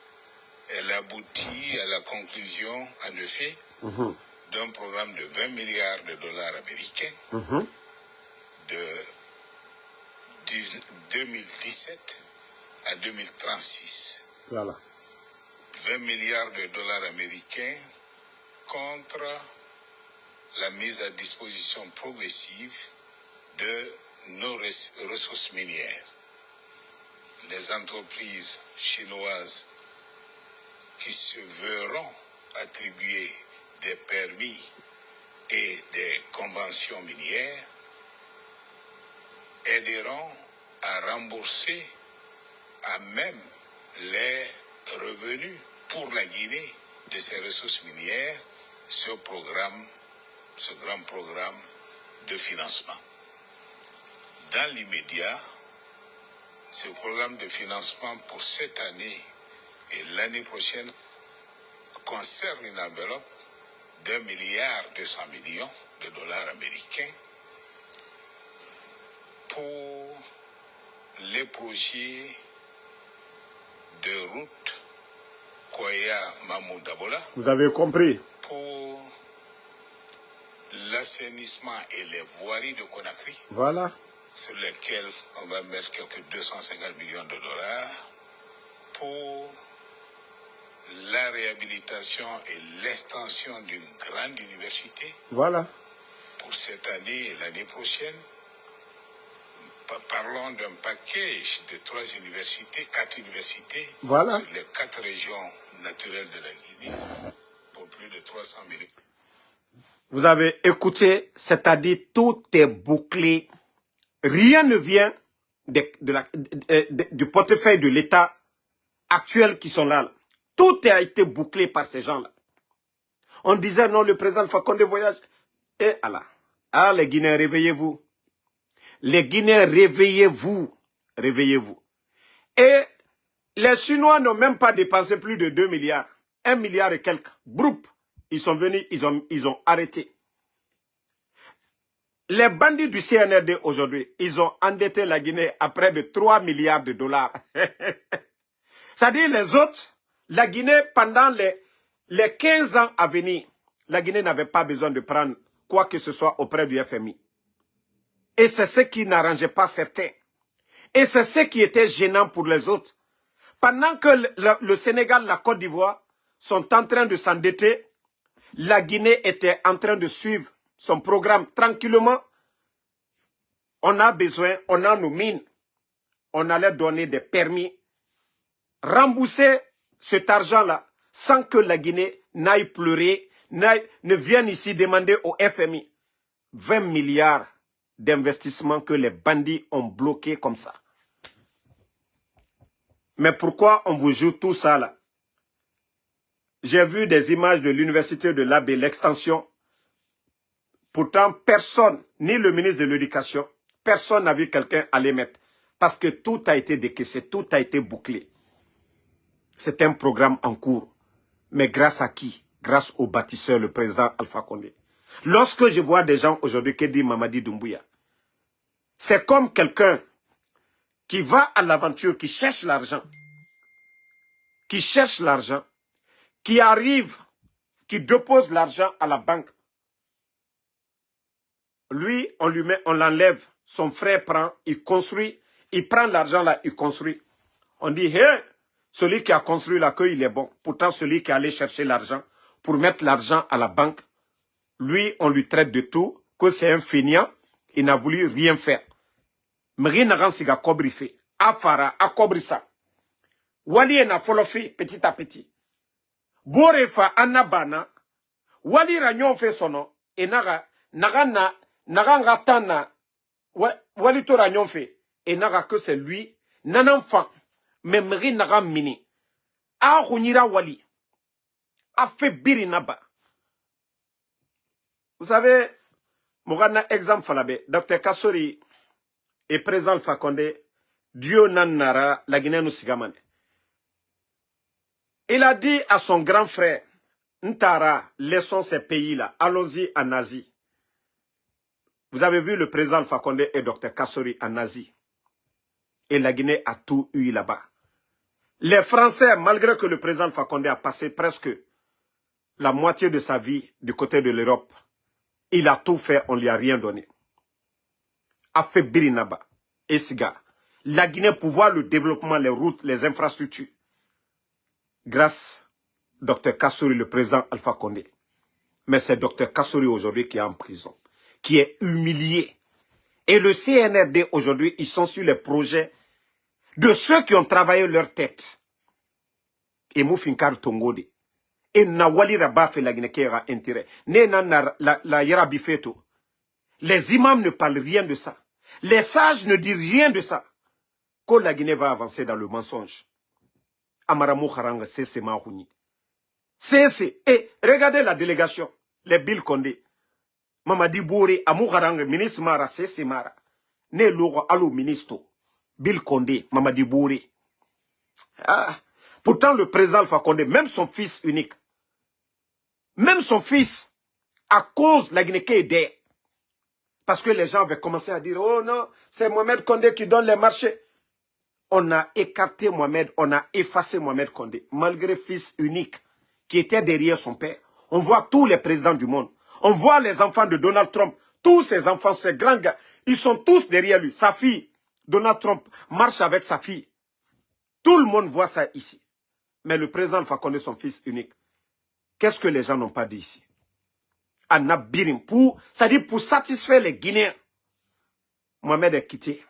Elle aboutit à la conclusion, en effet, d'un programme de 20 milliards de dollars américains de 2017 à 2036. Voilà. 20 milliards de dollars américains contre la mise à disposition progressive de nos ressources minières. Les entreprises chinoises qui se verront attribuer des permis et des conventions minières aideront à rembourser à même les revenus pour la Guinée de ces ressources minières, ce grand programme de financement. Dans l'immédiat, ce programme de financement pour cette année et l'année prochaine concerne une enveloppe d'1,2 milliard de dollars américains pour les projets de route Koya-Mamoudabola. Vous avez compris. Pour l'assainissement et les voiries de Conakry. Voilà. Sur lesquels on va mettre quelques 250 millions de dollars pour la réhabilitation et l'extension d'une grande université. Voilà. Pour cette année et l'année prochaine, parlons d'un package de 4 universités Voilà. sur les 4 régions naturelles de la Guinée pour plus de 300 millions. Vous avez écouté, c'est-à-dire tout est bouclé. Rien ne vient du portefeuille de l'État actuel qui sont là. Tout a été bouclé par ces gens-là. On disait non, le président Alpha Condé voyage. Et Allah. Ah, les Guinéens, réveillez-vous. Les Guinéens, réveillez-vous. Réveillez-vous. Et les Chinois n'ont même pas dépensé plus de 2 milliards. 1 milliard et quelques. Broup. Ils sont venus, ils ont arrêté. Les bandits du CNRD aujourd'hui, ils ont endetté la Guinée à près de 3 milliards de dollars. C'est-à-dire les autres, la Guinée, pendant les 15 ans à venir, la Guinée n'avait pas besoin de prendre quoi que ce soit auprès du FMI. Et c'est ce qui n'arrangeait pas certains. Et c'est ce qui était gênant pour les autres. Pendant que le Sénégal, la Côte d'Ivoire sont en train de s'endetter, la Guinée était en train de suivre son programme tranquillement. On a besoin, on a nos mines. On allait donner des permis, rembourser cet argent-là sans que la Guinée n'aille pleurer, ne vienne ici demander au FMI 20 milliards d'investissements que les bandits ont bloqués comme ça. Mais pourquoi on vous joue tout ça là? J'ai vu des images de l'université de l'Abbé, l'extension. Pourtant, personne, ni le ministre de l'Éducation, personne n'a vu quelqu'un aller mettre. Parce que tout a été décaissé, tout a été bouclé. C'est un programme en cours. Mais grâce à qui? Grâce au bâtisseur, le président Alpha Condé. Lorsque je vois des gens aujourd'hui qui disent Mamadi Doumbouya, c'est comme quelqu'un qui va à l'aventure, qui cherche l'argent. Qui cherche l'argent, qui arrive, qui dépose l'argent à la banque. Lui, on l'enlève. Son frère prend, il construit, il prend l'argent là, il construit. On dit, hé, celui qui a construit là, qu'il est bon. Pourtant, celui qui est allé chercher l'argent pour mettre l'argent à la banque, lui, on lui traite de tout, que c'est un feignant, il n'a voulu rien faire. Mais rien n'a siga kobri fait. Afara, a kobri ça. Wali na folofi petit à petit. Borefa anabana, wali ranyon fait sono, et naga tana, wali to ranyon fait, et naga que c'est lui, nanan fa, memri naga mini. A hunira wali, a fait birinaba. Vous savez, Mogana exemple falabe, Dr. Kassori est présent Alpha Condé, Dieu nanara, la Guinée nous sigamane. Il a dit à son grand frère, Ntara, laissons ces pays-là, allons-y en Asie. Vous avez vu le président Alpha Condé et Dr. Kassori en Asie. Et la Guinée a tout eu là-bas. Les Français, malgré que le président Alpha Condé a passé presque la moitié de sa vie du côté de l'Europe, il a tout fait, on ne lui a rien donné. A fait Birinaba, Esiga. La Guinée pouvoir le développement, les routes, les infrastructures. Grâce Dr Kassouri, le président Alpha Condé. Mais c'est Dr Kassouri aujourd'hui qui est en prison, qui est humilié. Et le CNRD aujourd'hui, ils sont sur les projets de ceux qui ont travaillé leur tête. Et Moufinkar Tongode. Et Nawali Rabat fait la Guinée qui aura intérêt. La Yarabi Feto. Les imams ne parlent rien de ça. Les sages ne disent rien de ça. Quand la Guinée va avancer dans le mensonge. Amaramou Kharanga, c'est Mahouni. C'est. Et regardez la délégation. Les Bill Condé. Mamadi Bouré, Amou Kharanga, ministre Mara, c'est Mara. Ne logo allo ministre. Bill Condé, Mamadi Bouré. Ah. Pourtant, le président Alpha Condé, même son fils unique, même son fils, à cause de la Guinée qui est derrière. Parce que les gens avaient commencé à dire, oh non, c'est Mohamed Condé qui donne les marchés. On a écarté Mohamed, on a effacé Mohamed Condé, malgré fils unique qui était derrière son père. On voit tous les présidents du monde. On voit les enfants de Donald Trump. Tous ces enfants, ces grands gars, ils sont tous derrière lui. Sa fille, Donald Trump, marche avec sa fille. Tout le monde voit ça ici. Mais le président Alpha Condé, son fils unique. Qu'est-ce que les gens n'ont pas dit ici? Anabirim, c'est-à-dire pour satisfaire les Guinéens. Mohamed est quitté.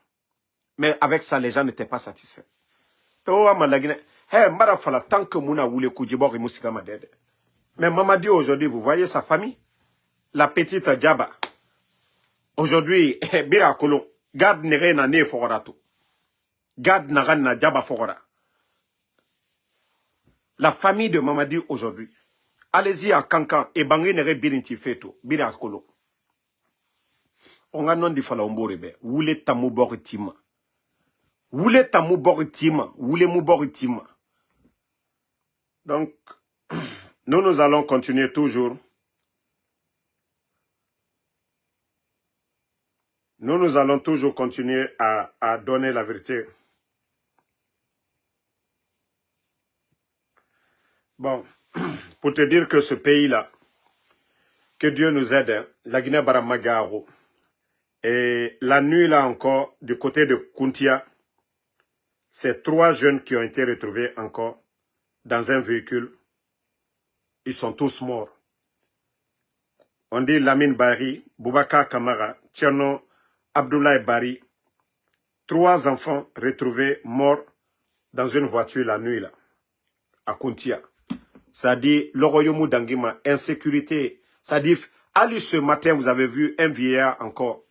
Mais avec ça, les gens n'étaient pas satisfaits. Tant que Mouna voulait Koudjibor et Moussika Madede. Mais Mamadi aujourd'hui, vous voyez sa famille? La petite Djaba. Aujourd'hui, Bira Kolon. Garde Nere na ne Fogorato. Garde Naran na Djaba Fogora. La famille de Mamadi aujourd'hui. Allez-y à Kankan et Bangui Nere Birinti Feto. Bira Kolon. On a non di fala omborebe. Woule tamu boritima. Woule tamu boritima. Woule mu boritima. Donc, nous allons continuer toujours. Nous allons toujours continuer à donner la vérité. Bon, pour te dire que ce pays-là, que Dieu nous aide, hein, la Guinée-Baramagaro, et la nuit là encore, du côté de Kuntia, c'est 3 jeunes qui ont été retrouvés encore dans un véhicule. Ils sont tous morts. On dit Lamine Bari, Boubacar Kamara, Tcherno, Abdoulaye Bari. 3 enfants retrouvés morts dans une voiture la nuit là, à Kuntia. Ça dit, l'Oroyomu Dangima, insécurité. Ça dit, allez ce matin, vous avez vu un vieillard encore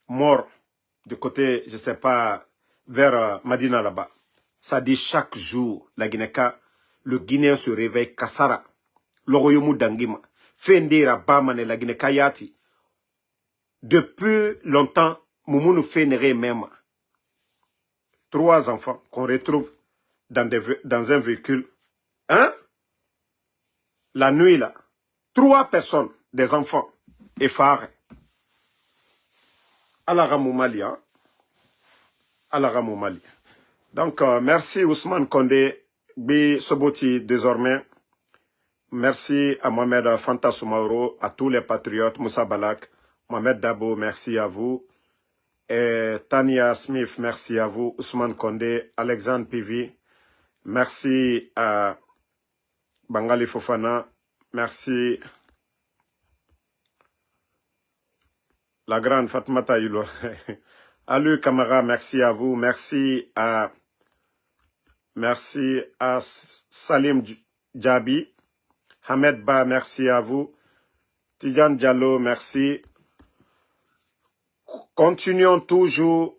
mort de côté, je ne sais pas, vers Madina là-bas. Ça dit chaque jour, la Guinéka, le Guinéen se réveille, Kassara, l'Oroyomu Dangima, Fendera Bamane, la Guinéka Yati. Depuis longtemps, Moumounu Fenere même. 3 enfants qu'on retrouve dans un véhicule. Hein? La nuit là. 3 personnes, des enfants, effarés. Alaramou Mali, hein? Alaramou Mali. Donc, merci Ousmane Condé, Bi Soboti désormais. Merci à Mohamed Fanta Soumaoro, à tous les patriotes, Moussa Balak, Mohamed Dabo, merci à vous. Et Tania Smith, merci à vous. Ousmane Condé, Alexandre Pivi, merci à Bangali Fofana, merci la grande Fatmata Yulo. Alu Kamara, merci à vous. Merci à Salim Djabi. Hamed Ba, merci à vous. Tidjan Diallo, merci. Continuons toujours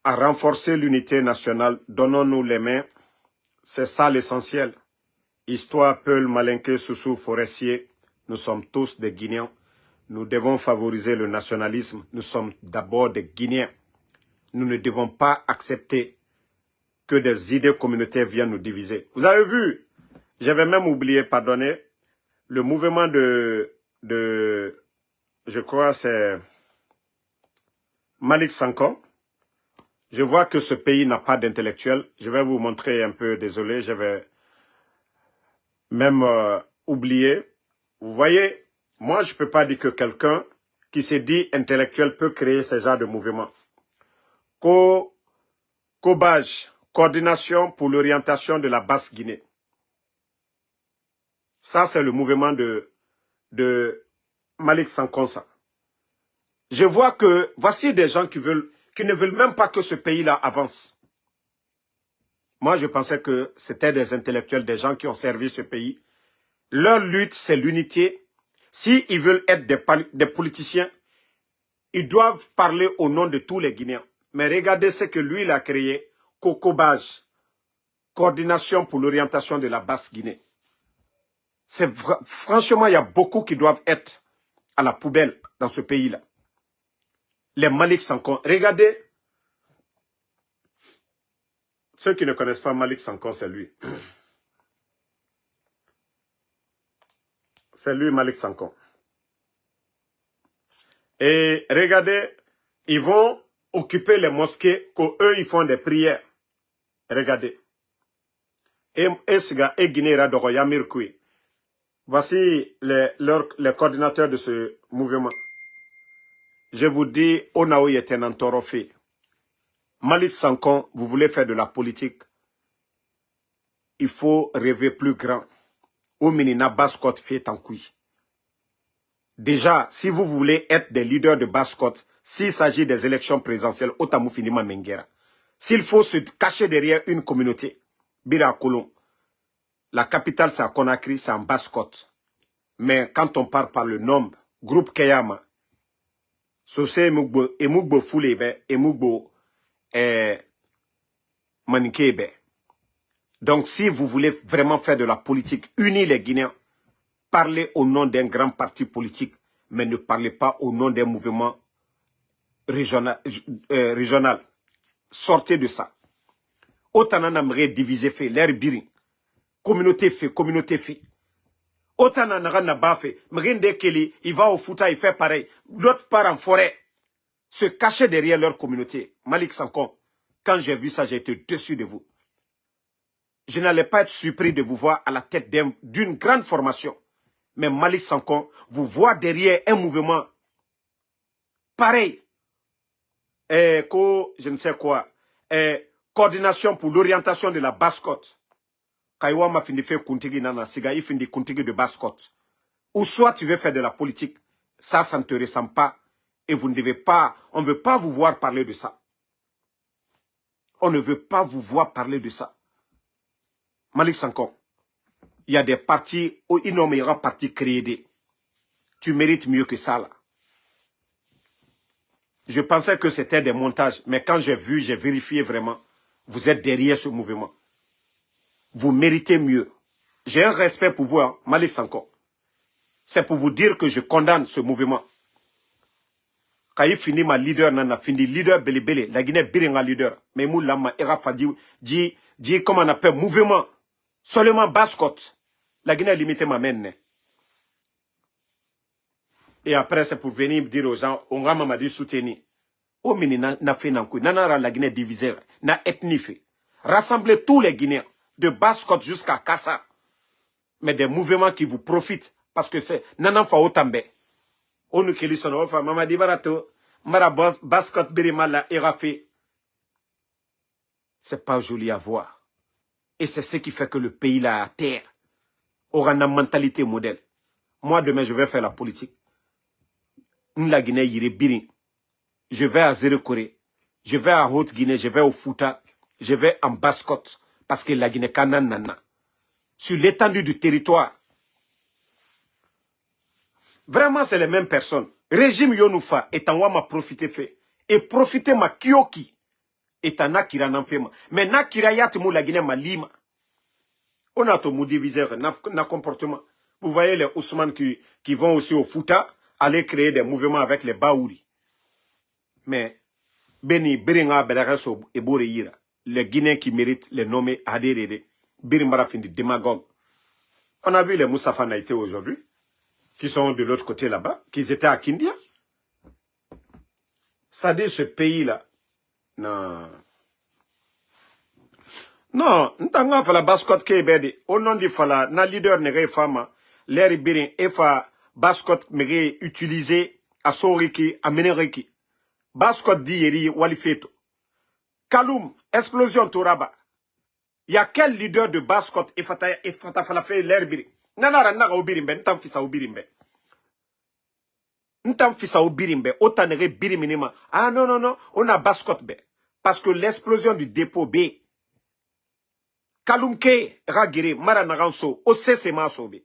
à renforcer l'unité nationale. Donnons-nous les mains. C'est ça l'essentiel. Histoire, Peul, Malinké, Soussou, Forestier. Nous sommes tous des Guinéens. Nous devons favoriser le nationalisme. Nous sommes d'abord des Guinéens. Nous ne devons pas accepter que des idées communautaires viennent nous diviser. Vous avez vu, j'avais même oublié, pardonnez, le mouvement je crois c'est Malik Sanko. Je vois que ce pays n'a pas d'intellectuels. Je vais vous montrer un peu, désolé, je vais même oublier. Vous voyez, moi je ne peux pas dire que quelqu'un qui s'est dit intellectuel peut créer ce genre de mouvement. COBAGE, Coordination pour l'orientation de la Basse-Guinée. Ça, c'est le mouvement de Malick Sankonsa. Je vois que voici des gens qui ne veulent même pas que ce pays-là avance. Moi, je pensais que c'était des intellectuels, des gens qui ont servi ce pays. Leur lutte, c'est l'unité. S'ils veulent être des politiciens, ils doivent parler au nom de tous les Guinéens. Mais regardez ce que lui, il a créé, COCOBAGE, Coordination pour l'orientation de la Basse-Guinée. Franchement, il y a beaucoup qui doivent être à la poubelle dans ce pays-là. Les Malick Sanko. Regardez, ceux qui ne connaissent pas Malick Sanko, c'est lui. C'est lui, Malick Sanko. Et regardez, ils vont occuper les mosquées, qu'eux, ils font des prières. Regardez. Voici les coordinateurs de ce mouvement. Je vous dis, Onao Yetenan Torofé. Malick Sanko, vous voulez faire de la politique, il faut rêver plus grand. Ominina Basse-Côte fait en couille. Déjà, si vous voulez être des leaders de Basse-Côte, s'il s'agit des élections présidentielles, Otamou Finima Menguera. S'il faut se cacher derrière une communauté, Bira Kolon, la capitale c'est à Conakry, c'est en Basse-Côte. Mais quand on parle par le nombre, groupe Keyama, Sosé Emugbo Foulebe, Emugbo Manikebe. Donc si vous voulez vraiment faire de la politique, unis les Guinéens, parlez au nom d'un grand parti politique, mais ne parlez pas au nom d'un mouvement régional. Sortez de ça. Autant on aimerait diviser fait, l'air biri. Communauté fait. Autant on n'a pas fait. Mrinde Kelly, il va au Fouta, il fait pareil. L'autre part en forêt. Se cacher derrière leur communauté. Malick Sanko, quand j'ai vu ça, j'ai été déçu de vous. Je n'allais pas être surpris de vous voir à la tête d'une grande formation. Mais Malick Sanko, vous voit derrière un mouvement pareil. Je ne sais quoi. Coordination pour l'orientation de la Basse-Côte. Kaiwa m'a fini fait kuntigi nana, siga il fini kuntigi de Basse-Côte. Ou soit tu veux faire de la politique, ça ne te ressemble pas. Et vous ne devez pas, on ne veut pas vous voir parler de ça. On ne veut pas vous voir parler de ça. Malick Sanko, il y a des partis, il y aura parti créé. Tu mérites mieux que ça là. Je pensais que c'était des montages, mais quand j'ai vu, j'ai vérifié vraiment, vous êtes derrière ce mouvement. Vous méritez mieux. J'ai un respect pour vous, hein, Malick Sanko. C'est pour vous dire que je condamne ce mouvement. Quand il finit ma leader, nana fini leader belibele, la Guinée biringa leader. Mais moulama era fadi dit comment on appelle mouvement. Seulement Basse-Côte. La Guinée limité ma mène. Et après c'est pour venir dire aux gens, on va m'a dit soutenir. Oh mini na fait nankou, nana la Guinée divisée, na ethnie fait. Rassembler tous les Guinéens de Basse-Côte jusqu'à Kassa. Mais des mouvements qui vous profitent parce que c'est nana fa otambe. On nous qui son enfin mama di barato mara Basse-Côte birimala erafi. C'est pas joli à voir. Et c'est ce qui fait que le pays là à terre aura une mentalité modèle. Moi demain je vais faire la politique. La Guinée irait birin. Je vais à Zéro-Corée. Je vais à Haute-Guinée, je vais au Fouta, je vais en Basse-Côte parce que la Guinée Kanan nana. Sur l'étendue du territoire. Vraiment, c'est les mêmes personnes. Régime Yonoufa est en Wama profité fait. Et profiter ma Kyoki est en Akira Namfema. Mais Nakira Yatmou la Guinée ma Lima. On a tout mou diviseur, na comportement. Vous voyez les Ousmane qui vont aussi au Fouta aller créer des mouvements avec les Baouri. Mais, Beni, Biringa, Belareso et Boreira, les Guinéens qui méritent les nommer Adéré, Birimbara fin de démagogue. On a vu les Moussafa Naïté aujourd'hui, qui sont de l'autre côté là-bas, qui étaient à Kindia. C'est-à-dire ce pays-là, non. Non, ntanga fala baskot ke bedi. Au nom du fala, na leader nege fama, l'air birin, e fa baskot mege utilisé à soriki, à meneriki. Baskot di yeri walifeto. Kaloum, explosion Touraba. Il y a quel leader de baskot e fata fala fe l'air birin. Nanara naga obirimbe, ntam fisa obirimbe. Ntam fisa obirimbe, ota nege biriminima. Ah non, non, non, on a baskot be. Parce que l'explosion du dépôt B, Kaloumke ragiri mara naganso o sese masobe.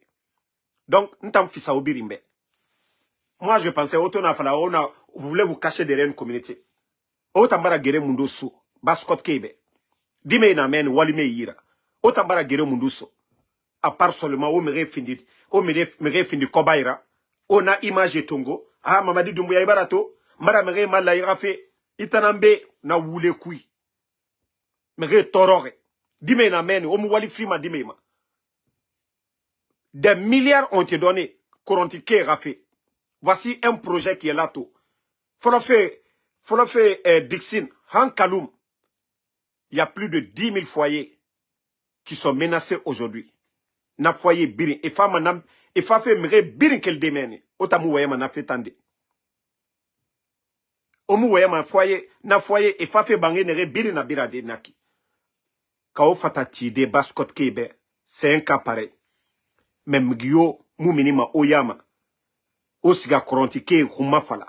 Donc ntam fisa obirimbe. Moi je pensais otona fala vous voulez vous cacher derrière une communauté. Otambara gere mundo su baskot kebe. Dime na men walime yira. Otambara gere mundo su. À part seulement o mere findi kobaira. Ona image tongo. Ah mamadi dumbuya ibarato. Mara mere mala irafe itanambe na wule kui. Mere torore. Dime na men, omu wali frima dime ma. Des milliards ont été donnés. Korontique Rafé. Voici un projet qui est là tout. Faut le faire Dixin, Han Kaloum. Il y a plus de 10 000 foyers qui sont menacés aujourd'hui. Na foyer birin. Et femme et fa fait mire birin qu'elle démène. Otamu wayama na fait tande. Omu wayama foyer, na foyer et fa fait bangé nere birin na birade naki. Kao fatati de baskot kebe, c'est un cas pareil. Même Gyo, Mouminima Oyama, Osiga Korontike, Rumafala,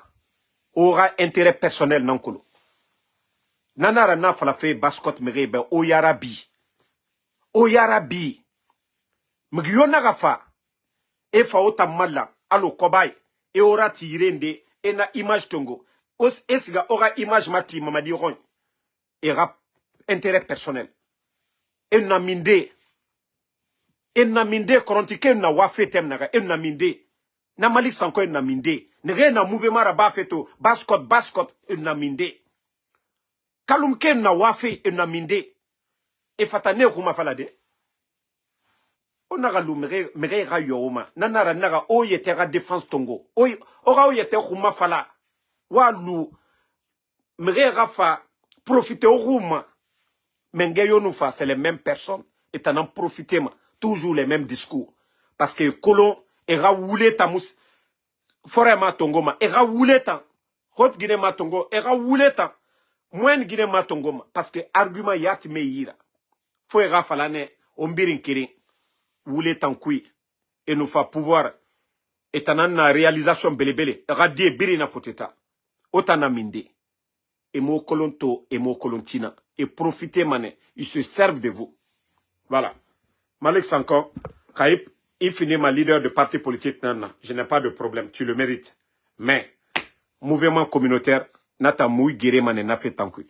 aura intérêt personnel nankolo. Nanara na fala fe baskot merebe, Oyarabi. Oyarabi. Mgyo nagafa, e fa otamala, alo kobay, e ora tirende, e na image tongo. Esiga aura image mati, mamadi ron. E rap intérêt personnel. Et na minde. Et na minde korontique na wafe tem naga. Et na minde. Na malik sanko na minde. Nere na mouvement raba feto. Baskot et na minde. Kaloumke na wafe et na minde. Et fatane rouma falade. Onaga lou mere ra yooma. Nanara naga o yetera défense tongo. Ora o yete rouma fala. Wa lou mere rafa profite au rouma. Mengeyo nous fa, c'est les mêmes personnes. Et t'en profiter, toujours les mêmes discours. Parce que colon, era woulé tamous, forêt matongoma, era woulé tan, Haute Guinée matongo, era woulé tan, Moyenne Guinée matongoma, parce que argument yak me yira. Faut era falane, ombirin kirin, woulé tan kui, et nous fa pouvoir, et t'en na réalisation belebele, radie birina foteta, otana minde, et mo kolonto, et mo kolontina. Et profitez, mané. Ils se servent de vous. Voilà. Malik Sanko, il finit ma leader de parti politique. Non, je n'ai pas de problème. Tu le mérites. Mais, mouvement communautaire, nata mouy guéré mané na fait tant que.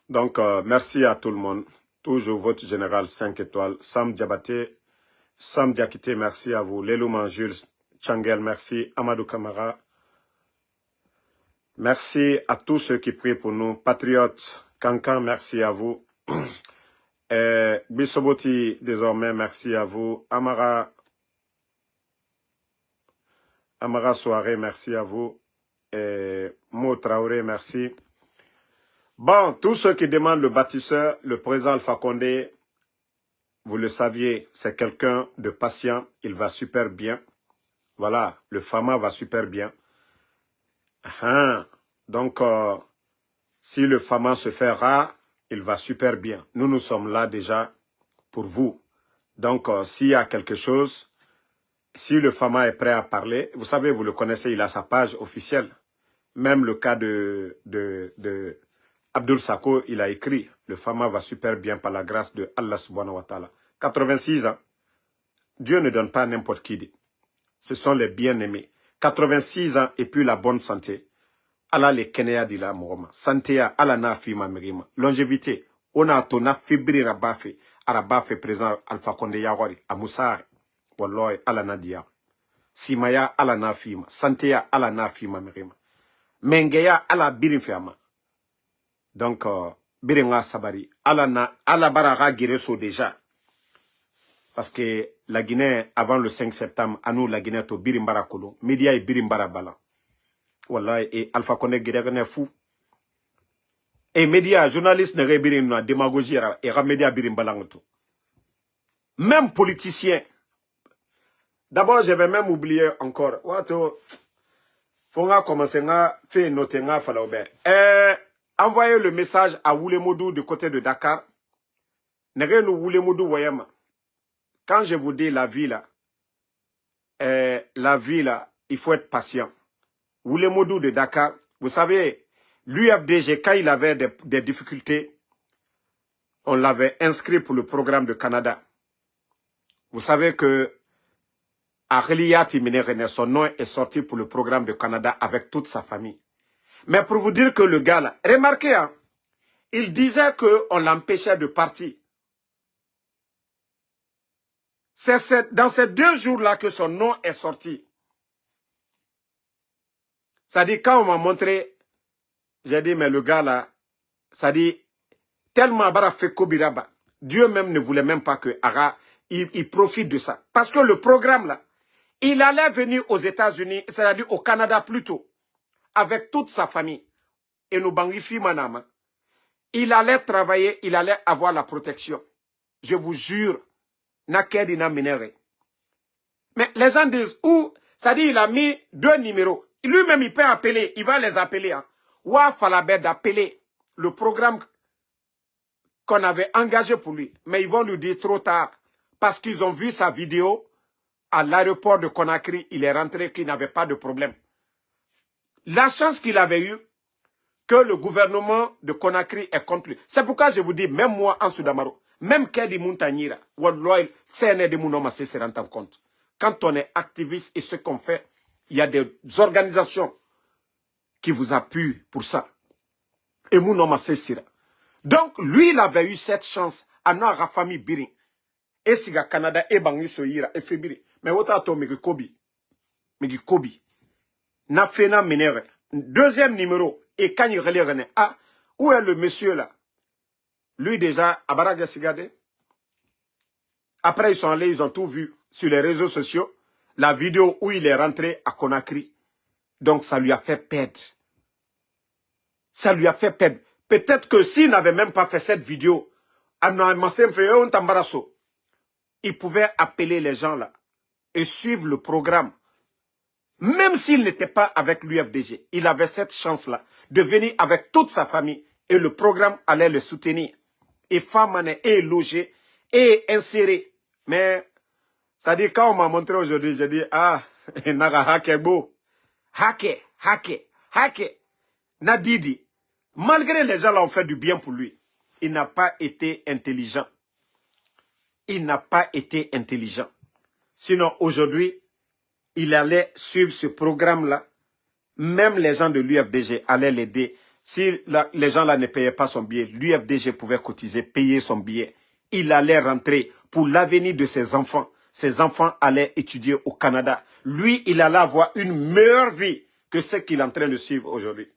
Donc, merci à tout le monde. Toujours votre général 5 étoiles. Sam Diabaté, Sam Diakité, merci à vous. Lelouman Jules Changel, merci. Amadou Kamara. Merci à tous ceux qui prient pour nous. Patriotes, Kankan, merci à vous. Bissoboti, désormais, merci à vous. Amara Soirée, merci à vous. Mo Traoré, merci. Bon, tous ceux qui demandent le bâtisseur, le président Alpha Condé, vous le saviez, c'est quelqu'un de patient. Il va super bien. Voilà, le Fama va super bien. Donc, si le Fama se fait rare, il va super bien. Nous sommes là déjà pour vous. Donc, s'il y a quelque chose, si le Fama est prêt à parler, vous savez, vous le connaissez, il a sa page officielle. Même le cas de Abdul Sako, il a écrit, le Fama va super bien par la grâce de Allah subhanahu wa ta'ala. 86 ans, Dieu ne donne pas n'importe qui. Ce sont les bien-aimés. 86 ans et puis la bonne santé. Allah le kenea di la moroma. Santé à Allah na fima merima. Longévité. On a ton fibri rabafe. Arabafe présent Alpha Condé Yawari. A Moussare. Walloy Allah na diya. Simaya Allah na fima. Santé à Allah na fima merima. Mengeya Allah birin ferma. Donc, biringa sabari. Allah barara gireso déjà. Parce que la Guinée, avant le 5 septembre, à nous, la Guinée, to birimbara kolo. Média et birimbara bala. Voilà, et Alpha Condé Guédégané fou. Et médias, journalistes ne rébirin na démagogie et médias birin balangoto. Même politiciens. D'abord, je vais même oublier encore. Wato, faut commencer à faire noter nga falaobe. Envoyez le message à Woulemodou du côté de Dakar. Nere nous Woulemodou voyema. Quand je vous dis la vie là, il faut être patient. Woulemodou de Dakar, vous savez, l'UFDG, quand il avait des difficultés, on l'avait inscrit pour le programme de Canada. Vous savez que Arliyati Minerene, son nom est sorti pour le programme de Canada avec toute sa famille. Mais pour vous dire que le gars là, remarquez, hein, il disait qu'on l'empêchait de partir. C'est dans ces 2 jours-là que son nom est sorti. Ça dit, quand on m'a montré, j'ai dit, mais le gars là, ça dit, tellement Bara fait Kobiraba, Dieu même ne voulait même pas que Ara, il profite de ça. Parce que le programme là, il allait venir aux États-Unis, c'est-à-dire au Canada plutôt, avec toute sa famille. Et nous bangifi manama. Il allait travailler, il allait avoir la protection. Je vous jure, Nakedina Minere. Mais les gens disent, où, ça dit, il a mis 2 numéros. Lui-même, il peut appeler, il va les appeler. Hein. Ouah, Falabed d'appeler le programme qu'on avait engagé pour lui. Mais ils vont lui dire trop tard. Parce qu'ils ont vu sa vidéo à l'aéroport de Conakry. Il est rentré qu'il n'avait pas de problème. La chance qu'il avait eue, que le gouvernement de Conakry est contre lui. C'est pourquoi je vous dis, même moi, en Soudamaro, même Kedi Muntanira, Walloy, c'est de mon homme se rend en compte. Quand on est activiste et ce qu'on fait, il y a des organisations qui vous appuient pour ça. Et mon homme se donc, lui, il avait eu cette chance à notre famille Birin. Et si le Canada est bangi soira et fébri. Mais autant to megi Kobi. Megi Kobi. Na fena menere. 2e numéro. Et quand il relève, ah, où est le monsieur là? Lui déjà, à Baraga Sigade. Après, ils sont allés, ils ont tout vu sur les réseaux sociaux. La vidéo où il est rentré à Conakry. Donc, ça lui a fait perdre. Ça lui a fait perdre. Peut-être que s'il n'avait même pas fait cette vidéo, il pouvait appeler les gens là et suivre le programme. Même s'il n'était pas avec l'UFDG, il avait cette chance-là de venir avec toute sa famille et le programme allait le soutenir. Et Famane est logé et inséré. Mais ça dit, quand on m'a montré aujourd'hui, j'ai dit, ah, Naga Hake beau. Hake. Nadidi. Malgré les gens là ont fait du bien pour lui, il n'a pas été intelligent. Il n'a pas été intelligent. Sinon, aujourd'hui, il allait suivre ce programme-là. Même les gens de l'UFDG allaient l'aider. Si les gens là ne payaient pas son billet, l'UFDG pouvait cotiser, payer son billet. Il allait rentrer pour l'avenir de ses enfants. Ses enfants allaient étudier au Canada. Lui, il allait avoir une meilleure vie que ce qu'il est en train de suivre aujourd'hui.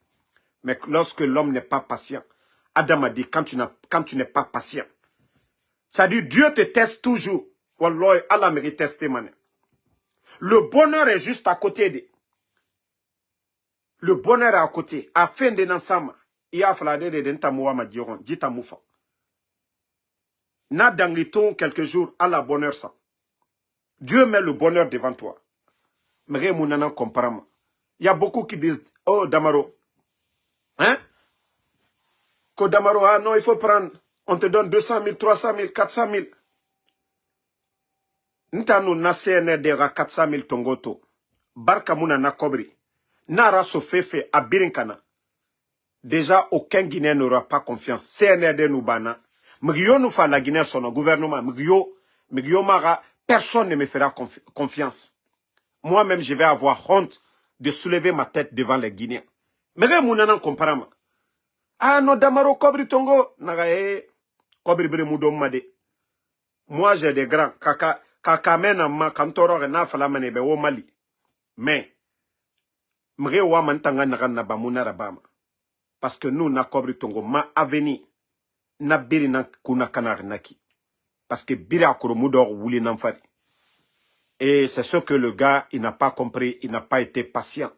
Mais lorsque l'homme n'est pas patient, Adam a dit, quand tu n'es pas patient, ça dit, Dieu te teste toujours. Wallah, Allah mérite tester, man. Le bonheur est juste à côté de. Le bonheur est à côté. À fin de l'ensemble, il y a fallu de n'tamoua ma diron, dit tamoufa. N'a d'angliton quelques jours à la bonheur ça. Dieu met le bonheur devant toi. Mais mon comparama. Il y a beaucoup qui disent, oh Damaro, hein? Que Damaro, ah non, il faut prendre, on te donne 200 000, 300 000, 400 000. Ntanu na CNDR 400 000 tongoto. Barka muna na kobri. Nara sofefe à Birinkana. Déjà, aucun Guinéen n'aura pas confiance. CNRD nous bana. Mgyo nous fa la Guinée son gouvernement. Mgyo mara, personne ne me fera confiance. Moi-même, je vais avoir honte de soulever ma tête devant les Guinéens. Mais mounana comparama. Ah non, Damaro Kobri Tongo. Nagae Kobri Bremudom Made. Moi, j'ai des grands. Kaka mena ma kantoro na fala manebe au Mali. Mais, mre wa mantanga na bamuna rabama. Parce que nous, na Kobri Tongo, ma aveni, na biri na kuna kanar naki. Parce que biri akuro mudor wuli namfari. Et c'est ce que le gars, il n'a pas compris, il n'a pas été patient.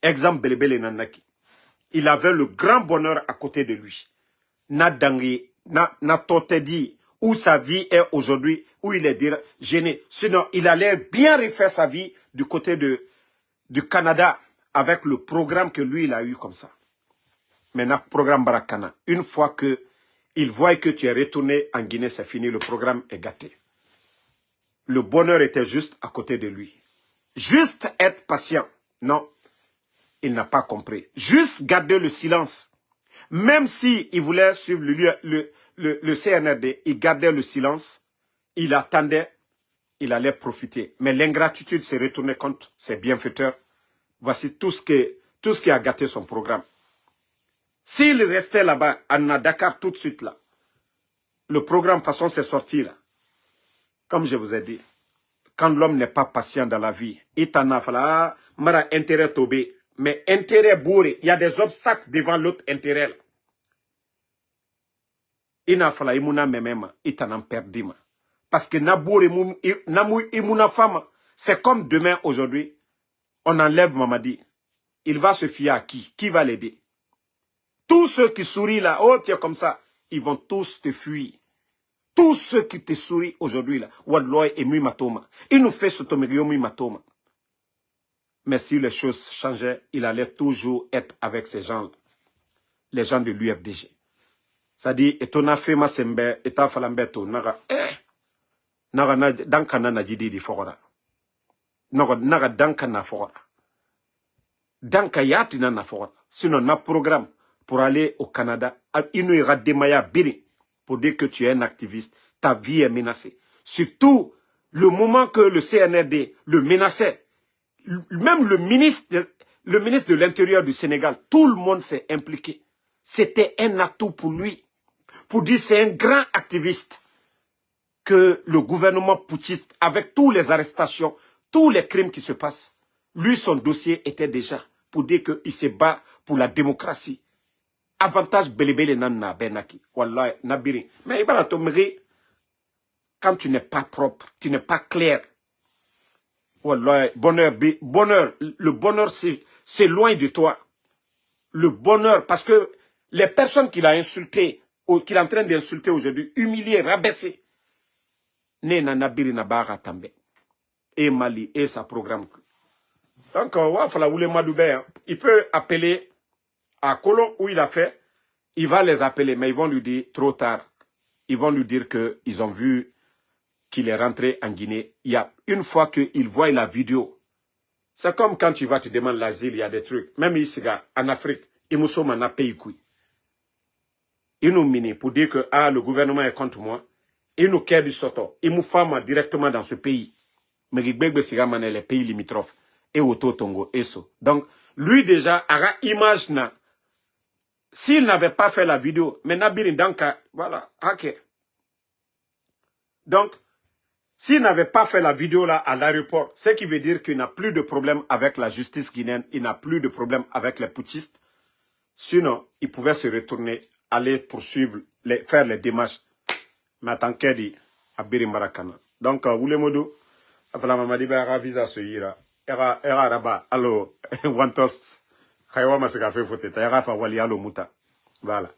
Exemple belebele nanaki. il avait le grand bonheur à côté de lui. N'a toté dit où sa vie est aujourd'hui, où il est gêné. Sinon, il allait bien refaire sa vie du côté du Canada avec le programme que lui, il a eu comme ça. Maintenant, programme Barakana. Une fois que il voit que tu es retourné en Guinée, c'est fini, le programme est gâté. Le bonheur était juste à côté de lui. Juste être patient. Non, il n'a pas compris. Juste garder le silence. Même s'il voulait suivre le CNRD, il gardait le silence, il attendait, il allait profiter. Mais l'ingratitude s'est retournée contre ses bienfaiteurs. Voici tout ce qui a gâté son programme. S'il restait là-bas, à Dakar tout de suite là, le programme de façon s'est sorti là. Comme je vous ai dit, quand l'homme n'est pas patient dans la vie, il t'en a fallu, mara intérêt tobé, mais intérêt bourré, il y a des obstacles devant l'autre intérêt là. Il n'a fallu imuna memema, il t'en a perdu ma. Parce que nabouré namou imuna femme, c'est comme demain aujourd'hui, on enlève Mamadi. Il va se fier à qui? Qui va l'aider? Tous ceux qui sourient là, oh tiens comme ça, ils vont tous te fuir. Tous ceux qui te sourient aujourd'hui là, Wadloy et Mumatoma, il nous fait ce tomério Mumatoma. Mais si les choses changeaient, il allait toujours être avec ces gens-là, les gens de l'UFDG. C'est-à-dire, et ton affaire sembe, et ta falambeto, naga, naga dankana na jidi di fogora. Naga dankana fogora. Danka yati na fogora. Sinon, na programme pour aller au Canada, il ira démaya biri pour dire que tu es un activiste, ta vie est menacée. Surtout, le moment que le CNRD le menaçait, même le ministre de l'Intérieur du Sénégal, tout le monde s'est impliqué. C'était un atout pour lui. Pour dire c'est un grand activiste que le gouvernement putschiste, avec toutes les arrestations, tous les crimes qui se passent, lui, son dossier était déjà pour dire qu'il se bat pour la démocratie. Avantage belebele nanna benaki. Wallah, nabiri. Mais il quand tu n'es pas propre, tu n'es pas clair. Wallah, bonheur, le bonheur c'est loin de toi. Le bonheur, parce que les personnes qu'il a insultées, qu'il est en train d'insulter aujourd'hui, humilier, rabaisser, ne nabiri nabara tambe. Et Mali, et sa programme. Donc, il peut appeler à Colomb où il a fait, il va les appeler, mais ils vont lui dire trop tard. Ils vont lui dire qu'ils ont vu qu'il est rentré en Guinée. Il y a une fois qu'ils voient la vidéo, c'est comme quand tu vas te demander l'asile, il y a des trucs. Même ici, en Afrique, ils nous sommes en pays. Ils nous minent pour dire que le gouvernement est contre moi. Ils nous quittent du soto. Ils nous font directement dans ce pays. Mais les pays limitrophes. Et Oto Tongo, Eso. Donc, lui déjà, a image na. S'il n'avait pas fait la vidéo, mais Nabirin Danka, voilà, ok. Donc, s'il n'avait pas fait la vidéo là à l'aéroport, ce qui veut dire qu'il n'a plus de problème avec la justice guinéenne, il n'a plus de problème avec les putschistes. Sinon, il pouvait se retourner, aller poursuivre, faire les démarches. Mais tant qu'il dit, à Birimbarakana. Donc, vous le modo, afala mamadi ba visa so yira. Era raba, allo, wantos, kaiwa masika fe foteta, era fa wali allo muta. Voilà.